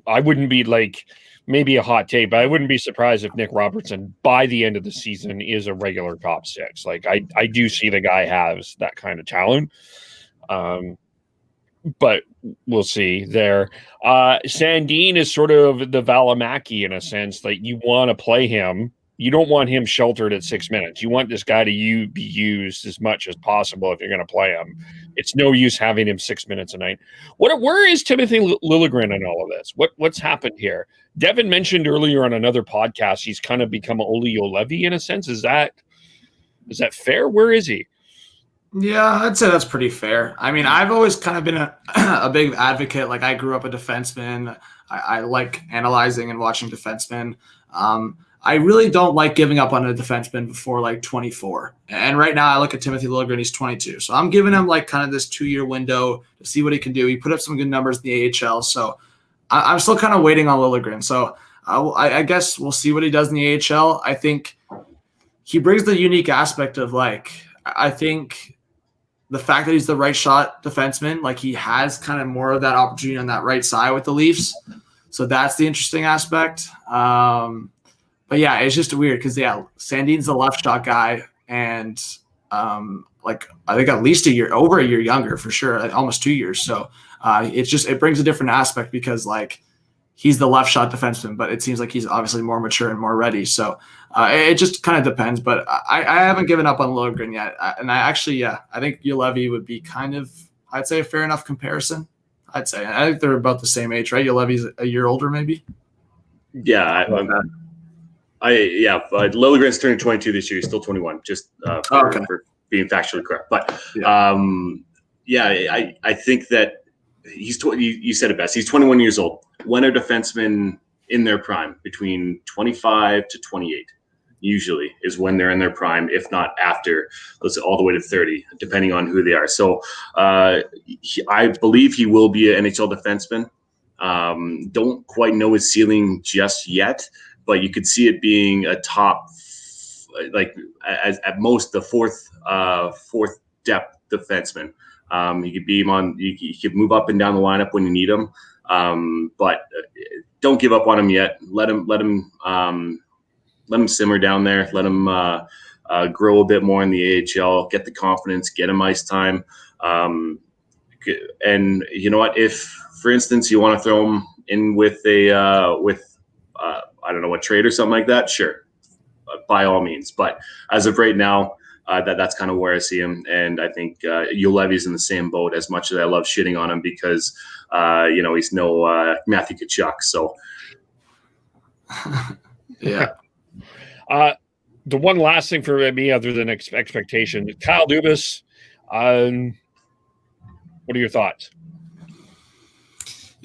I wouldn't be like, maybe a hot take, but I wouldn't be surprised if Nick Robertson by the end of the season is a regular top 6. Like I do see the guy has that kind of talent. But we'll see there. Sandin is sort of the Valimaki in a sense. Like you want to play him you don't want him sheltered at 6 minutes. You want this guy to be used as much as possible if you're going to play him. It's no use having him 6 minutes a night. Where is Timothy Liljegren in all of this? What's happened here? Devin mentioned earlier on another podcast he's kind of become Oli Juolevi in a sense. Is that fair? Where is he? Yeah, I'd say that's pretty fair. I mean, I've always kind of been a big advocate. Like, I grew up a defenseman. I like analyzing and watching defensemen. I really don't like giving up on a defenseman before like 24. And right now I look at Timothy Liljegren, he's 22. So I'm giving him like kind of this 2-year window to see what he can do. He put up some good numbers in the AHL. So I'm still kind of waiting on Liljegren. So I guess we'll see what he does in the AHL. I think he brings the unique aspect of like, I think the fact that he's the right shot defenseman, like he has kind of more of that opportunity on that right side with the Leafs. So that's the interesting aspect. But yeah, it's just weird because Sandin's the left shot guy, and like I think at least over a year younger for sure, like almost 2 years. So it brings a different aspect because like he's the left shot defenseman, but it seems like he's obviously more mature and more ready. So it just kind of depends. But I haven't given up on Liljegren yet, and I think Juolevi would be kind of, I'd say, a fair enough comparison. I think they're about the same age, right? Juolevi's a year older, maybe. Yeah, Liljegren's turning 22 this year. He's still 21, just for being factually correct. But I think that you said it best. He's 21 years old. When are defensemen in their prime? Between 25 to 28 usually is when they're in their prime, if not after, let's say all the way to 30, depending on who they are. So I believe he will be an NHL defenseman. Don't quite know his ceiling just yet, but you could see it being a top, like at most the fourth depth defenseman. He could be him on. He could move up and down the lineup when you need him, but don't give up on him yet. Let him simmer down there. Let him grow a bit more in the AHL. Get the confidence. Get him ice time. And you know what? If, for instance, you want to throw him in with I don't know, a trade or something like that, sure, by all means. But as of right now, that's kind of where I see him. And I think Juolevi's in the same boat, as much as I love shitting on him because, he's no Matthew Tkachuk. So, yeah. The one last thing for me, other than expectation, Kyle Dubas, what are your thoughts?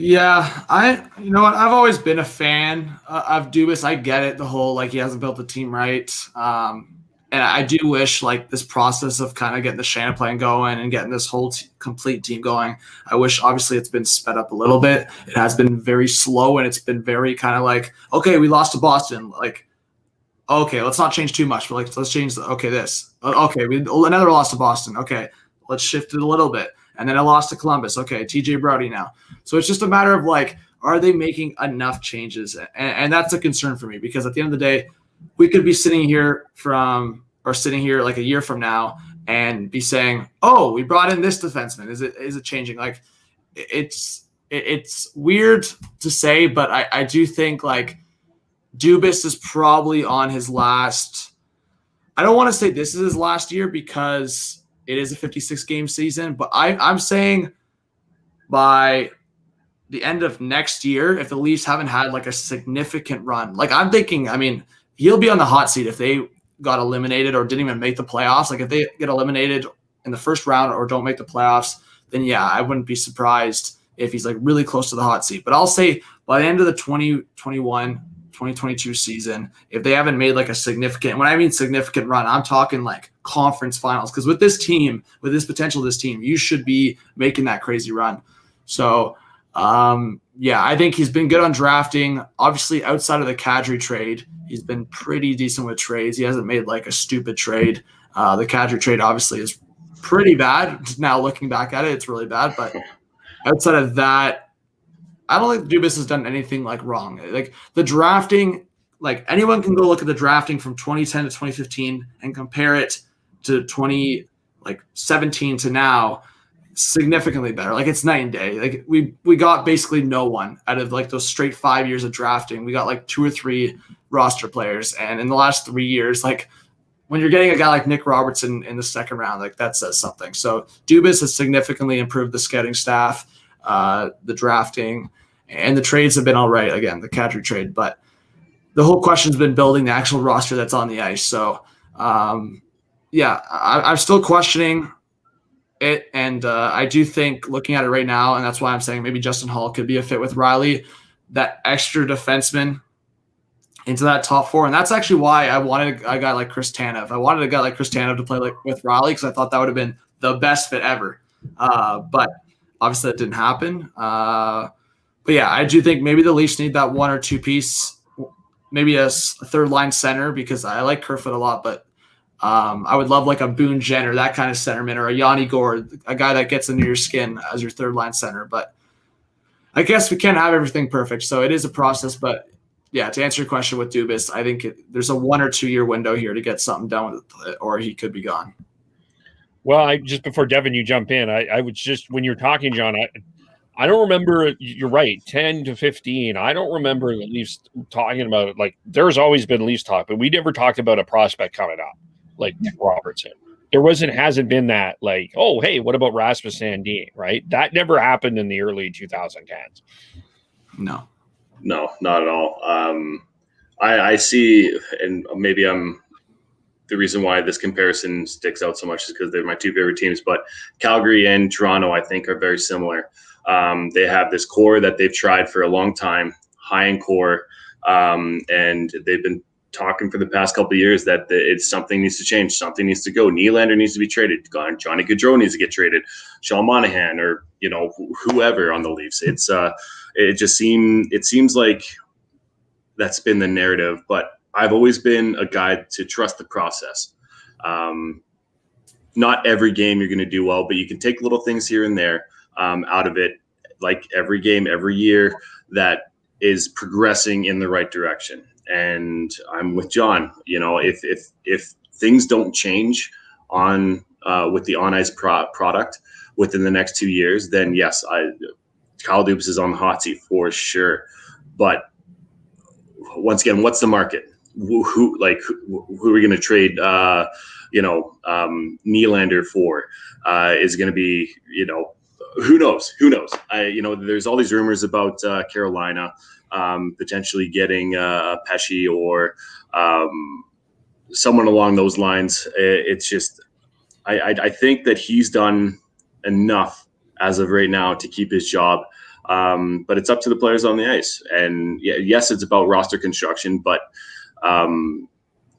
Yeah, I've always been a fan of Dubas. I get it, the whole like he hasn't built the team right, and I do wish like this process of kind of getting the Champlain going and getting this whole complete team going. I wish obviously it's been sped up a little bit. It has been very slow, and it's been very kind of like, okay, we lost to Boston, like, okay, let's not change too much, but like let's change this. Okay, another loss to Boston. Okay, let's shift it a little bit. And then I lost to Columbus. Okay, TJ Brody now. So it's just a matter of like, are they making enough changes? And that's a concern for me because at the end of the day, we could be sitting here like a year from now and be saying, oh, we brought in this defenseman. Is it changing? Like it's weird to say, but I do think like Dubas is probably on his last. I don't want to say this is his last year because it is a 56-game season, but I'm saying by the end of next year, if the Leafs haven't had like a significant run, like I'm thinking, I mean, he'll be on the hot seat if they got eliminated or didn't even make the playoffs. Like if they get eliminated in the first round or don't make the playoffs, then yeah, I wouldn't be surprised if he's like really close to the hot seat. But I'll say by the end of the 2022 season, if they haven't made like a significant, when I mean significant run, I'm talking like conference finals. Because with this team, with this potential of this team, you should be making that crazy run. So, I think he's been good on drafting. Obviously, outside of the Kadri trade, he's been pretty decent with trades. He hasn't made like a stupid trade. The Kadri trade obviously is pretty bad. Now looking back at it, it's really bad. But outside of that, I don't think Dubas has done anything like wrong. Like the drafting, like anyone can go look at the drafting from 2010 to 2015 and compare it to 2017 to now. Significantly better. Like it's night and day. Like we got basically no one out of like those straight 5 years of drafting. We got like 2 or 3 roster players. And in the last 3 years, like when you're getting a guy like Nick Robertson in the second round, like that says something. So Dubas has significantly improved the scouting staff, the drafting, and the trades have been all right. Again, the Kadri trade, but the whole question's been building the actual roster that's on the ice. So, I'm still questioning it. And I do think looking at it right now, and that's why I'm saying maybe Justin Hall could be a fit with Riley, that extra defenseman into that top four. And that's actually why I wanted a guy like Chris Tanev. I wanted a guy like Chris Tanev to play with Riley because I thought that would have been the best fit ever. But obviously that didn't happen. But yeah, I do think maybe the Leafs need that 1 or 2 piece, maybe a third line center, because I like Kerfoot a lot, but I would love like a Boone Jenner, that kind of centerman, or a Yanni Gord, a guy that gets under your skin as your third line center. But I guess we can't have everything perfect, so it is a process. But yeah, to answer your question with Dubas, I think there's a 1 or 2 year window here to get something done with it, or he could be gone. Well, just before Devin, you jump in, I was just, when you're talking, John, I don't remember, you're right, 10 to 15. I don't remember the Leafs talking about it. Like, there's always been Leafs talk, but we never talked about a prospect coming up, like Nick Robertson. There hasn't been that, like, oh, hey, what about Rasmus Sandin, right? That never happened in the early 2010s. No, not at all. I see, and maybe the reason why this comparison sticks out so much is because they're my two favorite teams, but Calgary and Toronto, I think, are very similar. They have this core that they've tried for a long time, high in core, and they've been talking for the past couple of years that it's something needs to change, something needs to go. Nylander needs to be traded. Johnny Gaudreau needs to get traded. Sean Monahan, or whoever on the Leafs. It seems like that's been the narrative, but I've always been a guy to trust the process. Not every game you're going to do well, but you can take little things here and there out of it, like every game, every year, that is progressing in the right direction. And I'm with John. If things don't change on with the on ice product within the next 2 years, then yes, Kyle Dubas is on the hot seat for sure. But once again, what's the market? Who are we going to trade? Nylander for is going to be, who knows? There's all these rumors about Carolina potentially getting Pesci or someone along those lines. It's just, I think that he's done enough as of right now to keep his job. But it's up to the players on the ice. And yes, it's about roster construction, but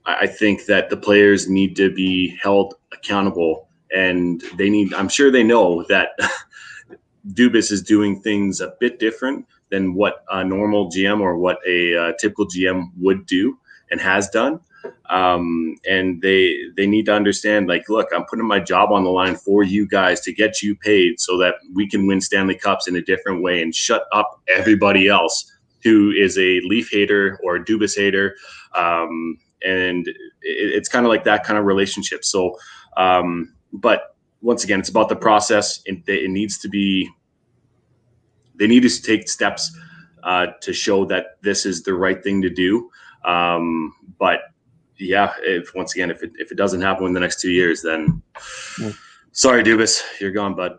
I think that the players need to be held accountable, and I'm sure they know that Dubas is doing things a bit different than what a normal GM or what a typical GM would do and has done. And they need to understand, like, look, I'm putting my job on the line for you guys to get you paid so that we can win Stanley Cups in a different way and shut up everybody else who is a Leaf hater or a Dubas hater. And it's kind of like that kind of relationship. So, but once again, it's about the process. It needs to be, they need to take steps to show that this is the right thing to do. But yeah, if it doesn't happen in the next 2 years, then sorry, Dubas, you're gone, bud.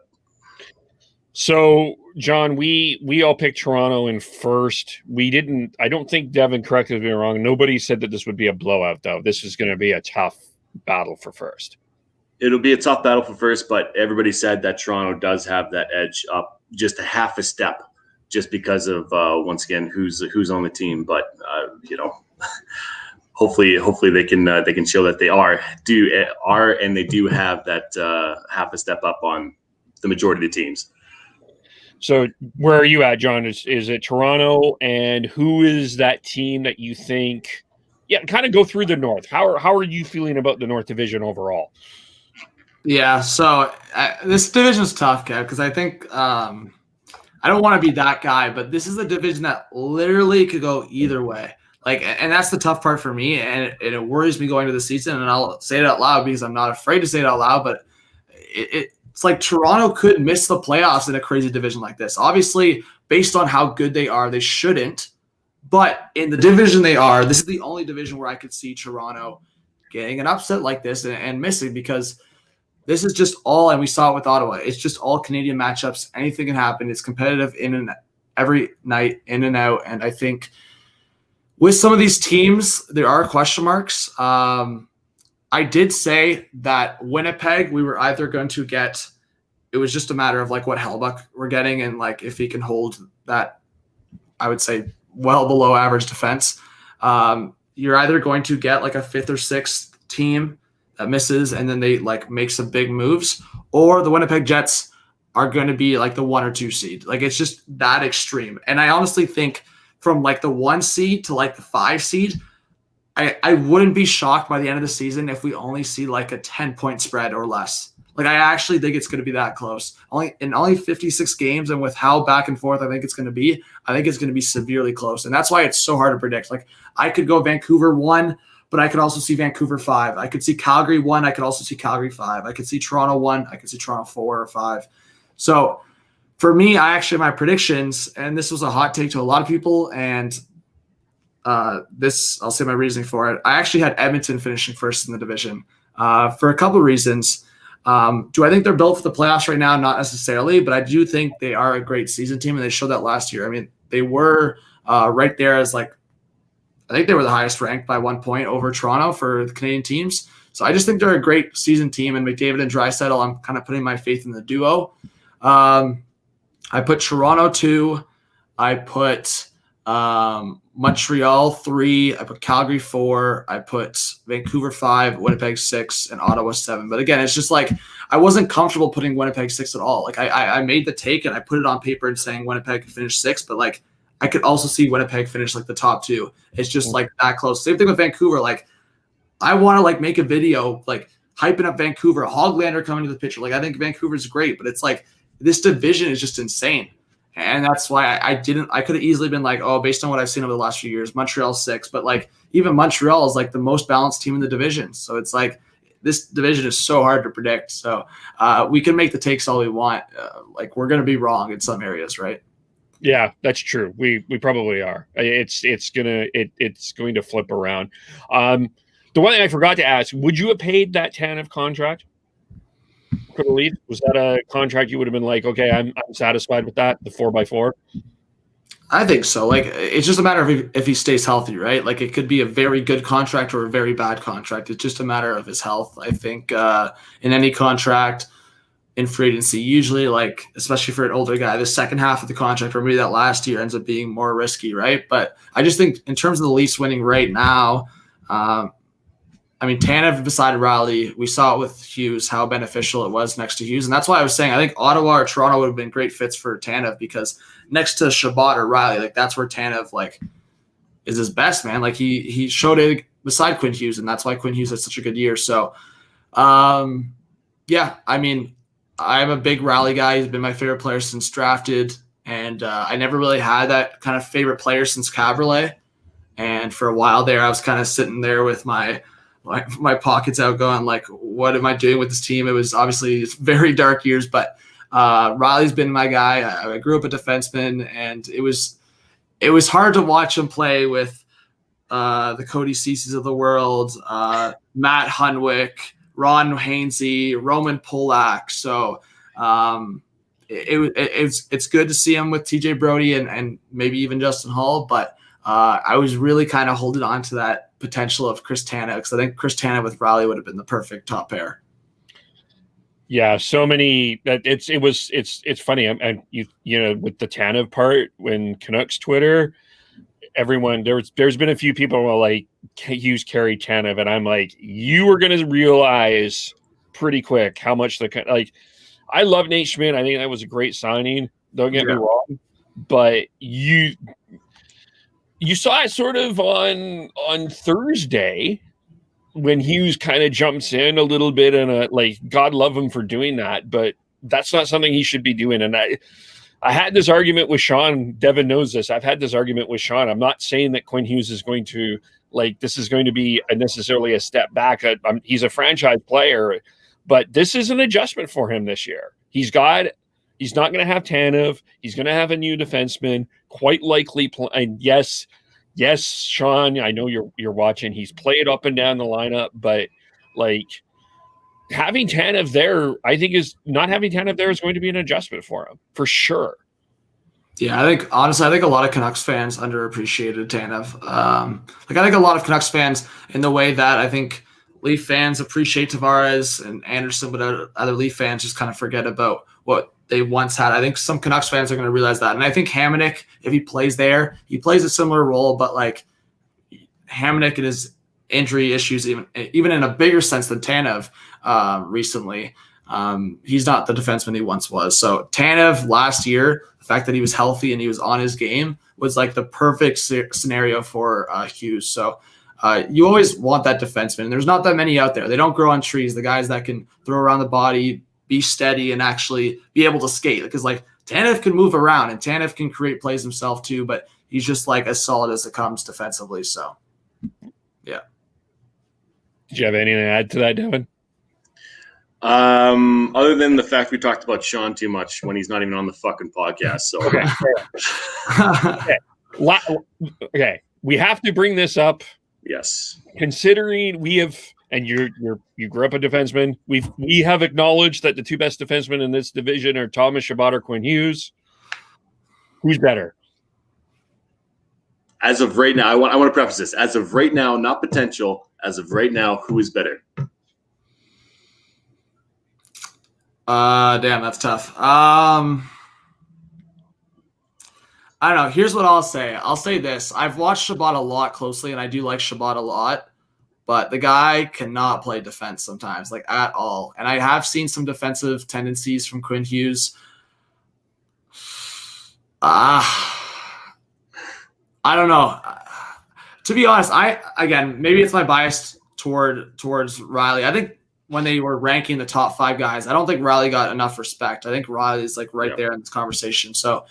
So, John, we all picked Toronto in first. I don't think Devin corrected me wrong. Nobody said that this would be a blowout, though. This is going to be a tough battle for first. It'll be a tough battle for first, but everybody said that Toronto does have that edge up just a half a step, just because of once again who's on the team. But hopefully they can show that they are and they do have that half a step up on the majority of the teams. So where are you at, John? Is it Toronto, and who is that team that you think? Yeah, kind of go through the North. How are you feeling about the North Division overall? Yeah, so this division is tough, Kev, because I think I don't want to be that guy, but this is a division that literally could go either way. Like, and that's the tough part for me, and it worries me going to the season. And I'll say it out loud because I'm not afraid to say it out loud. But it's like Toronto could miss the playoffs in a crazy division like this. Obviously, based on how good they are, they shouldn't. But in the division they are, this is the only division where I could see Toronto getting an upset like this and missing, because this is just all, and we saw it with Ottawa, it's just all Canadian matchups. Anything can happen. It's competitive in and every night, in and out. And I think with some of these teams, there are question marks. I did say that Winnipeg, we were either going to get, it was just a matter of like what Hellbuck we're getting and like if he can hold that, I would say, well below average defense. You're either going to get like a 5th or 6th team that misses and then they like make some big moves, or the Winnipeg Jets are going to be like the 1 or 2 seed. Like it's just that extreme. And I honestly think from like the 1 seed to like the 5 seed, I wouldn't be shocked by the end of the season if we only see like a 10-point spread or less. Like I actually think it's going to be that close. Only 56 games, and with how back and forth I think it's going to be, I think it's going to be severely close. And that's why it's so hard to predict. Like I could go Vancouver 1, but I could also see Vancouver 5. I could see Calgary 1. I could also see Calgary 5. I could see Toronto 1. I could see Toronto 4 or 5. So for me, my predictions, and this was a hot take to a lot of people, and this, I'll say my reasoning for it. I actually had Edmonton finishing first in the division for a couple of reasons. Do I think they're built for the playoffs right now? Not necessarily, but I do think they are a great season team, and they showed that last year. I mean, they were right there as like, I think they were the highest ranked by 1 point over Toronto for the Canadian teams. So I just think they're a great season team, and McDavid and Draisaitl, I'm kind of putting my faith in the duo. I put Toronto 2. I put Montreal 3. I put Calgary 4. I put Vancouver 5, Winnipeg 6, and Ottawa 7. But again, it's just like I wasn't comfortable putting Winnipeg 6 at all. Like I made the take and I put it on paper and saying Winnipeg could finish 6, but like I could also see Winnipeg finish like the top 2. It's just like that close. Same thing with Vancouver. Like I want to like make a video like hyping up Vancouver, Hoglander coming to the picture. Like I think Vancouver's great, but it's like this division is just insane. And that's why I could have easily been like, oh, based on what I've seen over the last few years, Montreal 6. But like even Montreal is like the most balanced team in the division. So it's like this division is so hard to predict. So we can make the takes all we want. Like we're going to be wrong in some areas, right? Yeah, that's true. We probably are. It's going to flip around. The one thing I forgot to ask, would you have paid that Tanev contract? For the lead, was that a contract you would have been like, okay, I'm satisfied with that, the 4x4? I think so. Like it's just a matter of if he stays healthy, right? Like it could be a very good contract or a very bad contract. It's just a matter of his health. I think in any contract in free agency, usually like, especially for an older guy, the second half of the contract or maybe that last year ends up being more risky, right? But I just think in terms of the Leafs winning right now, I mean, Tanev beside Riley, we saw it with Hughes, how beneficial it was next to Hughes. And that's why I was saying I think Ottawa or Toronto would have been great fits for Tanev, because next to Shabbat or Riley, like that's where Tanev like is his best, man. Like he showed it beside Quinn Hughes, and that's why Quinn Hughes had such a good year. So, yeah, I mean, I'm a big Riley guy. He's been my favorite player since drafted, and I never really had that kind of favorite player since Cabriolet. And for a while there, I was kind of sitting there with my pockets out going like, what am I doing with this team? It was obviously very dark years, but Riley's been my guy. I grew up a defenseman, and it was hard to watch him play with the Cody Ceases of the world, Matt Hunwick, Ron Hainsey, Roman Polak. So it's good to see him with TJ Brody and maybe even Justin Hall, but I was really kind of holding on to that potential of Chris Tanev, because I think Chris Tanev with Riley would have been the perfect top pair. Yeah, so many. It's funny. And you know, with the Tanev part, when Canucks Twitter, everyone there's been a few people who are like, Hughes carried Tanev, and I'm like, you are going to realize pretty quick how much like. I love Nate Schmidt. I think that was a great signing. Don't get me wrong, but you saw it sort of on Thursday when Hughes kind of jumps in a little bit, and like, God love him for doing that, but that's not something he should be doing. And I had this argument with Sean. Devin knows this. I've had this argument with Sean. I'm not saying that Quinn Hughes is going to this is going to be necessarily a step back. He's a franchise player, but this is an adjustment for him this year. He's not going to have Tanev. He's going to have a new defenseman, quite likely. And yes, yes, Sean, I know you're watching. He's played up and down the lineup, but like having Tanev there, I think is not having Tanev there is going to be an adjustment for him for sure. Yeah, I think a lot of Canucks fans underappreciated Tanev. I think a lot of Canucks fans, in the way that I think Leaf fans appreciate Tavares and Andersen, but other Leaf fans just kind of forget about what they once had. I think some Canucks fans are going to realize that. And I think Hamonic, if he plays there, he plays a similar role, but like Hamonic and his injury issues, even in a bigger sense than Tanev recently, he's not the defenseman he once was. So Tanev last year, the fact that he was healthy and he was on his game was like the perfect scenario for Hughes. So you always want that defenseman. There's not that many out there. They don't grow on trees. The guys that can throw around the body, be steady, and actually be able to skate. Because like Tanev can move around and Tanev can create plays himself too, but he's just like as solid as it comes defensively. So yeah. Did you have anything to add to that, Devin? Other than the fact we talked about Sean too much when he's not even on the fucking podcast. So okay. We have to bring this up. Yes. Considering we have, and you grew up a defenseman, we have acknowledged that the two best defensemen in this division are Thomas Chabot or Quinn Hughes. Who's better? As of right now, I want to preface this. As of right now, not potential. As of right now, who is better? Damn, that's tough. I don't know. Here's what I'll say. I'll say this. I've watched Chabot a lot closely, and I do like Chabot a lot, but the guy cannot play defense sometimes, like at all. And I have seen some defensive tendencies from Quinn Hughes. I don't know. To be honest, maybe it's my bias towards Riley. I think when they were ranking the top 5 guys, I don't think Riley got enough respect. I think Riley's like right there in this conversation. So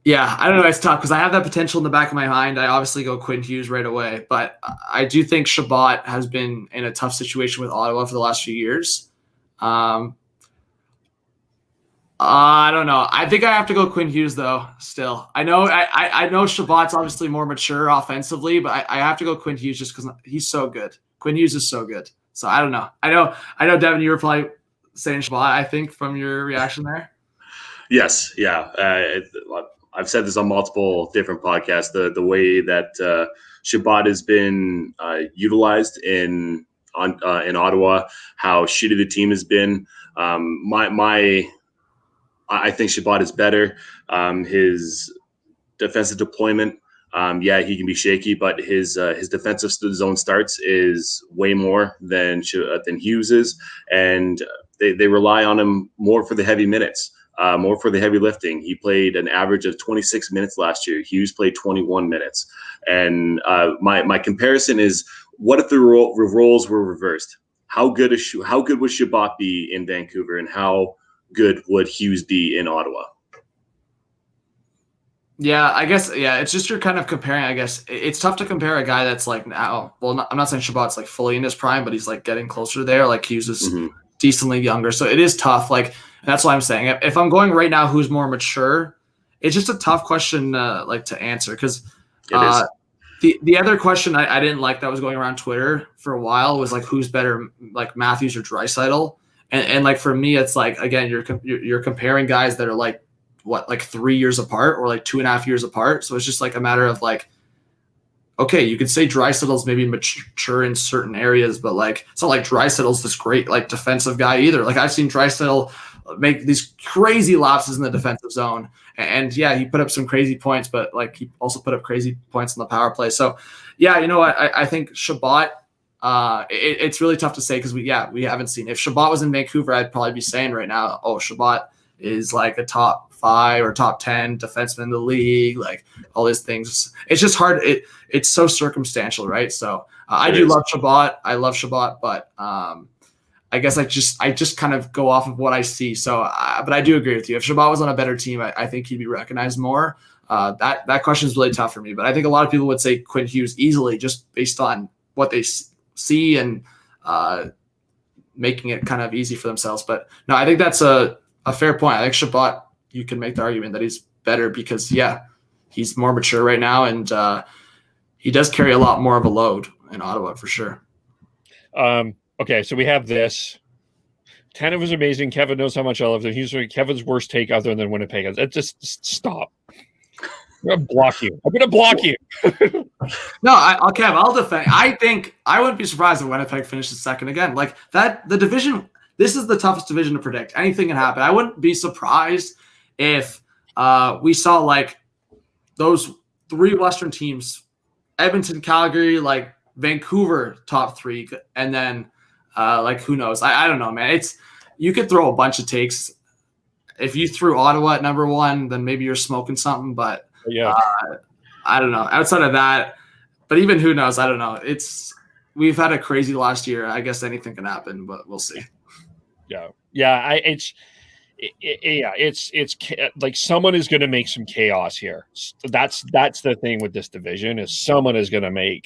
yeah, I don't know. It's tough because I have that potential in the back of my mind. I obviously go Quinn Hughes right away, but I do think Chabot has been in a tough situation with Ottawa for the last few years. I don't know. I think I have to go Quinn Hughes though. Still, I know Chabot's obviously more mature offensively, but I have to go Quinn Hughes just because he's so good. Quinn Hughes is so good. So I don't know. I know, Devin, you were probably saying Chabot, I think, from your reaction there. Yes. Yeah. I've said this on multiple different podcasts. The way that Chabot has been utilized in Ottawa, how shitty the team has been. I think Chabot is better. His defensive deployment, he can be shaky, but his defensive zone starts is way more than Hughes is, and they rely on him more for the heavy minutes, more for the heavy lifting. He played an average of 26 minutes last year. Hughes played 21 minutes, and my comparison is, what if the roles were reversed? How good would Chabot be in Vancouver, and how good would Hughes be in Ottawa? Yeah, I guess, it's just you're kind of comparing, I guess. It's tough to compare a guy that's like now, I'm not saying Chabot's like fully in his prime, but he's like getting closer there. Like Hughes is decently younger. So it is tough. Like, that's why I'm saying if I'm going right now, who's more mature, it's just a tough question to answer because the other question I didn't like that was going around Twitter for a while was like, who's better, like Matthews or Draisaitl? And like for me, it's like, again, you're comparing guys that are like 3 years apart or like 2.5 years apart. So it's just like a matter of like, okay, you could say Draisaitl's maybe mature in certain areas, but like it's not like Draisaitl's this great like defensive guy either. Like I've seen Draisaitl make these crazy lapses in the defensive zone, and yeah, he put up some crazy points, but like he also put up crazy points in the power play. So yeah, you know what? I think Chabot. It's really tough to say because we haven't seen. If Chabot was in Vancouver, I'd probably be saying right now, oh, Chabot is like a top 5 or top 10 defenseman in the league, like all these things. It's just hard. It's so circumstantial, right? So I do love Chabot. I love Chabot, but I guess I just kind of go off of what I see. So, but I do agree with you. If Chabot was on a better team, I think he'd be recognized more. That question is really tough for me, but I think a lot of people would say Quinn Hughes easily just based on what they see and making it kind of easy for themselves. But no, I think that's a fair point. I think Chabot, you can make the argument that he's better because he's more mature right now, and he does carry a lot more of a load in Ottawa for sure. Okay, so we have this. Tanev was amazing. Kevin knows how much I love him. He's Kevin's worst take other than Winnipeg. Just stop. I'm gonna block you. No, Kev, I'll defend. I think I wouldn't be surprised if Winnipeg finishes second again. Like that, the division. This is the toughest division to predict. Anything can happen. I wouldn't be surprised if we saw like those three Western teams: Edmonton, Calgary, like Vancouver, top three, and then like who knows? I don't know, man. You could throw a bunch of takes. If you threw Ottawa at number one, then maybe you're smoking something. But yeah, I don't know. Outside of that, but even who knows? I don't know. We've had a crazy last year. I guess anything can happen, but we'll see. Yeah. It's like someone is going to make some chaos here. That's the thing with this division is someone is going to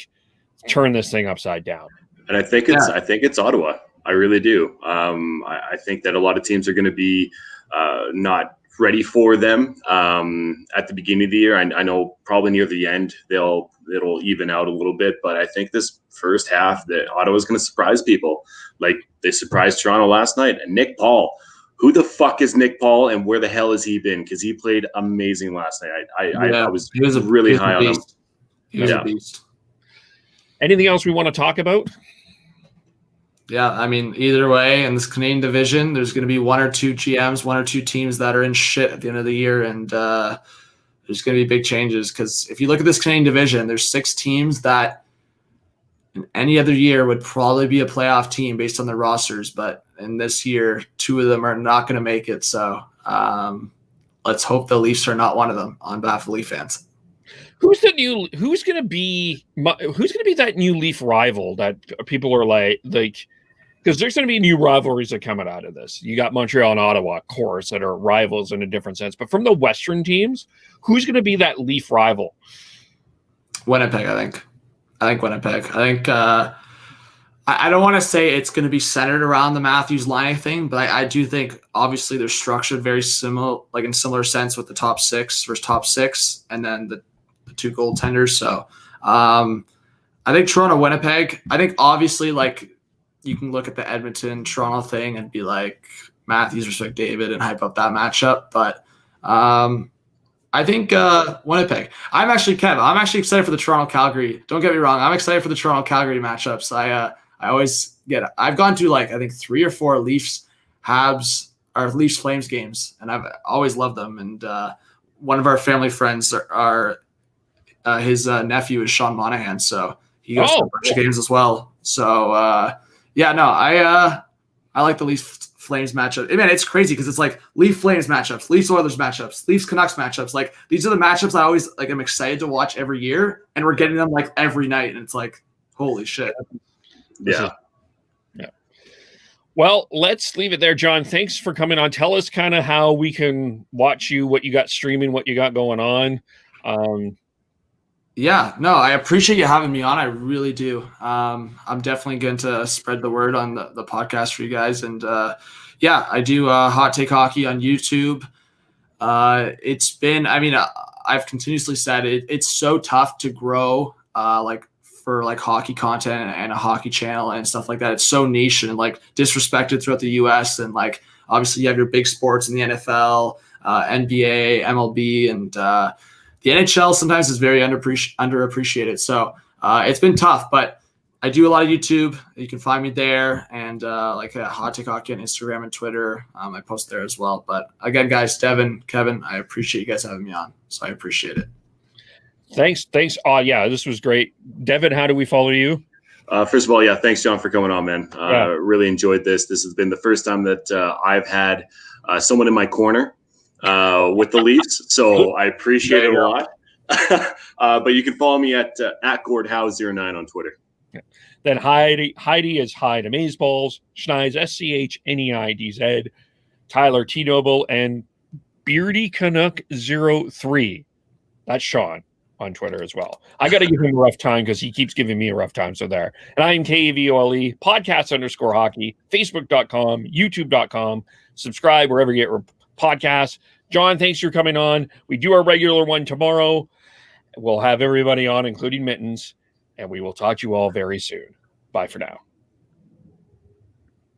turn this thing upside down. And I think it's Ottawa. I really do. I think that a lot of teams are going to be not ready for them at the beginning of the year. I know probably near the end it'll even out a little bit, but I think this first half that Ottawa's going to surprise people. Like they surprised Toronto last night. And Nick Paul, who the fuck is Nick Paul and where the hell has he been? Because he played amazing last night. I was really high on him. He was a beast. Anything else we want to talk about? Yeah, I mean, either way, in this Canadian division, there's going to be one or two GMs, one or two teams that are in shit at the end of the year, and there's going to be big changes. Because if you look at this Canadian division, there's 6 teams that in any other year would probably be a playoff team based on their rosters, but in this year, 2 of them are not going to make it. So let's hope the Leafs are not one of them on behalf of Leaf fans. Who's going to be that new Leaf rival that people are like because there's going to be new rivalries that are coming out of this. You got Montreal and Ottawa, of course, that are rivals in a different sense. But from the Western teams, who's going to be that Leaf rival? Winnipeg, I think. Winnipeg. I think I don't want to say it's going to be centered around the Matthews line thing, but I do think obviously they're structured very similar, like in similar sense with the top 6 versus top 6, and then the 2 goaltenders. So I think Toronto, Winnipeg. I think obviously like you can look at the Edmonton Toronto thing and be like Matthews versus David and hype up that matchup, but I think Winnipeg. I'm actually excited for the Toronto Calgary. Don't get me wrong. I'm excited for the Toronto Calgary matchups. I always get it. I've gone to like I think 3 or 4 Leafs Habs or Leafs Flames games, and I've always loved them. And one of our family friends are his nephew is Sean Monahan, so he goes to a bunch of games as well. So I like the Leafs Flames matchup. Man, it's crazy because it's like Leaf Flames matchups, Leafs Oilers matchups, Leafs Canucks matchups. Like these are the matchups I always like. I'm excited to watch every year, and we're getting them like every night, and it's like holy shit. Yeah. Well, let's leave it there, John. Thanks for coming on. Tell us kind of how we can watch you, what you got streaming, what you got going on. Yeah, no, I appreciate you having me on. I really do. I'm definitely going to spread the word on the podcast for you guys. And I do Hot Take Hockey on YouTube. It's been, I've continuously said it's so tough to grow for hockey content and a hockey channel and stuff like that. It's so niche and disrespected throughout the US. And obviously you have your big sports in the NFL, NBA, MLB, and the NHL sometimes is very underappreciated. So it's been tough, but I do a lot of YouTube. You can find me there, and Hot Take Hockey on Instagram and Twitter. I post there as well. But again, guys, Devin, Kevin, I appreciate you guys having me on. So I appreciate it. Thanks. This was great. Devin, how do we follow you? First of all, thanks, John, for coming on, man. Really enjoyed this. This has been the first time that I've had someone in my corner with the Leafs, so I appreciate it a lot. But you can follow me at @GordHowe09 on Twitter. Then Heidi is Hyde Amazeballs, Schneid's SCHNEIDZ, Tyler T Noble, and Beardy Canuck 03. That's Sean on Twitter as well. I got to give him a rough time because he keeps giving me a rough time. So there. And I am KAVOLE, podcast_hockey, Facebook.com, YouTube.com. Subscribe wherever you get podcasts. John, thanks for coming on. We do our regular one tomorrow. We'll have everybody on, including Mittens, and we will talk to you all very soon. Bye for now.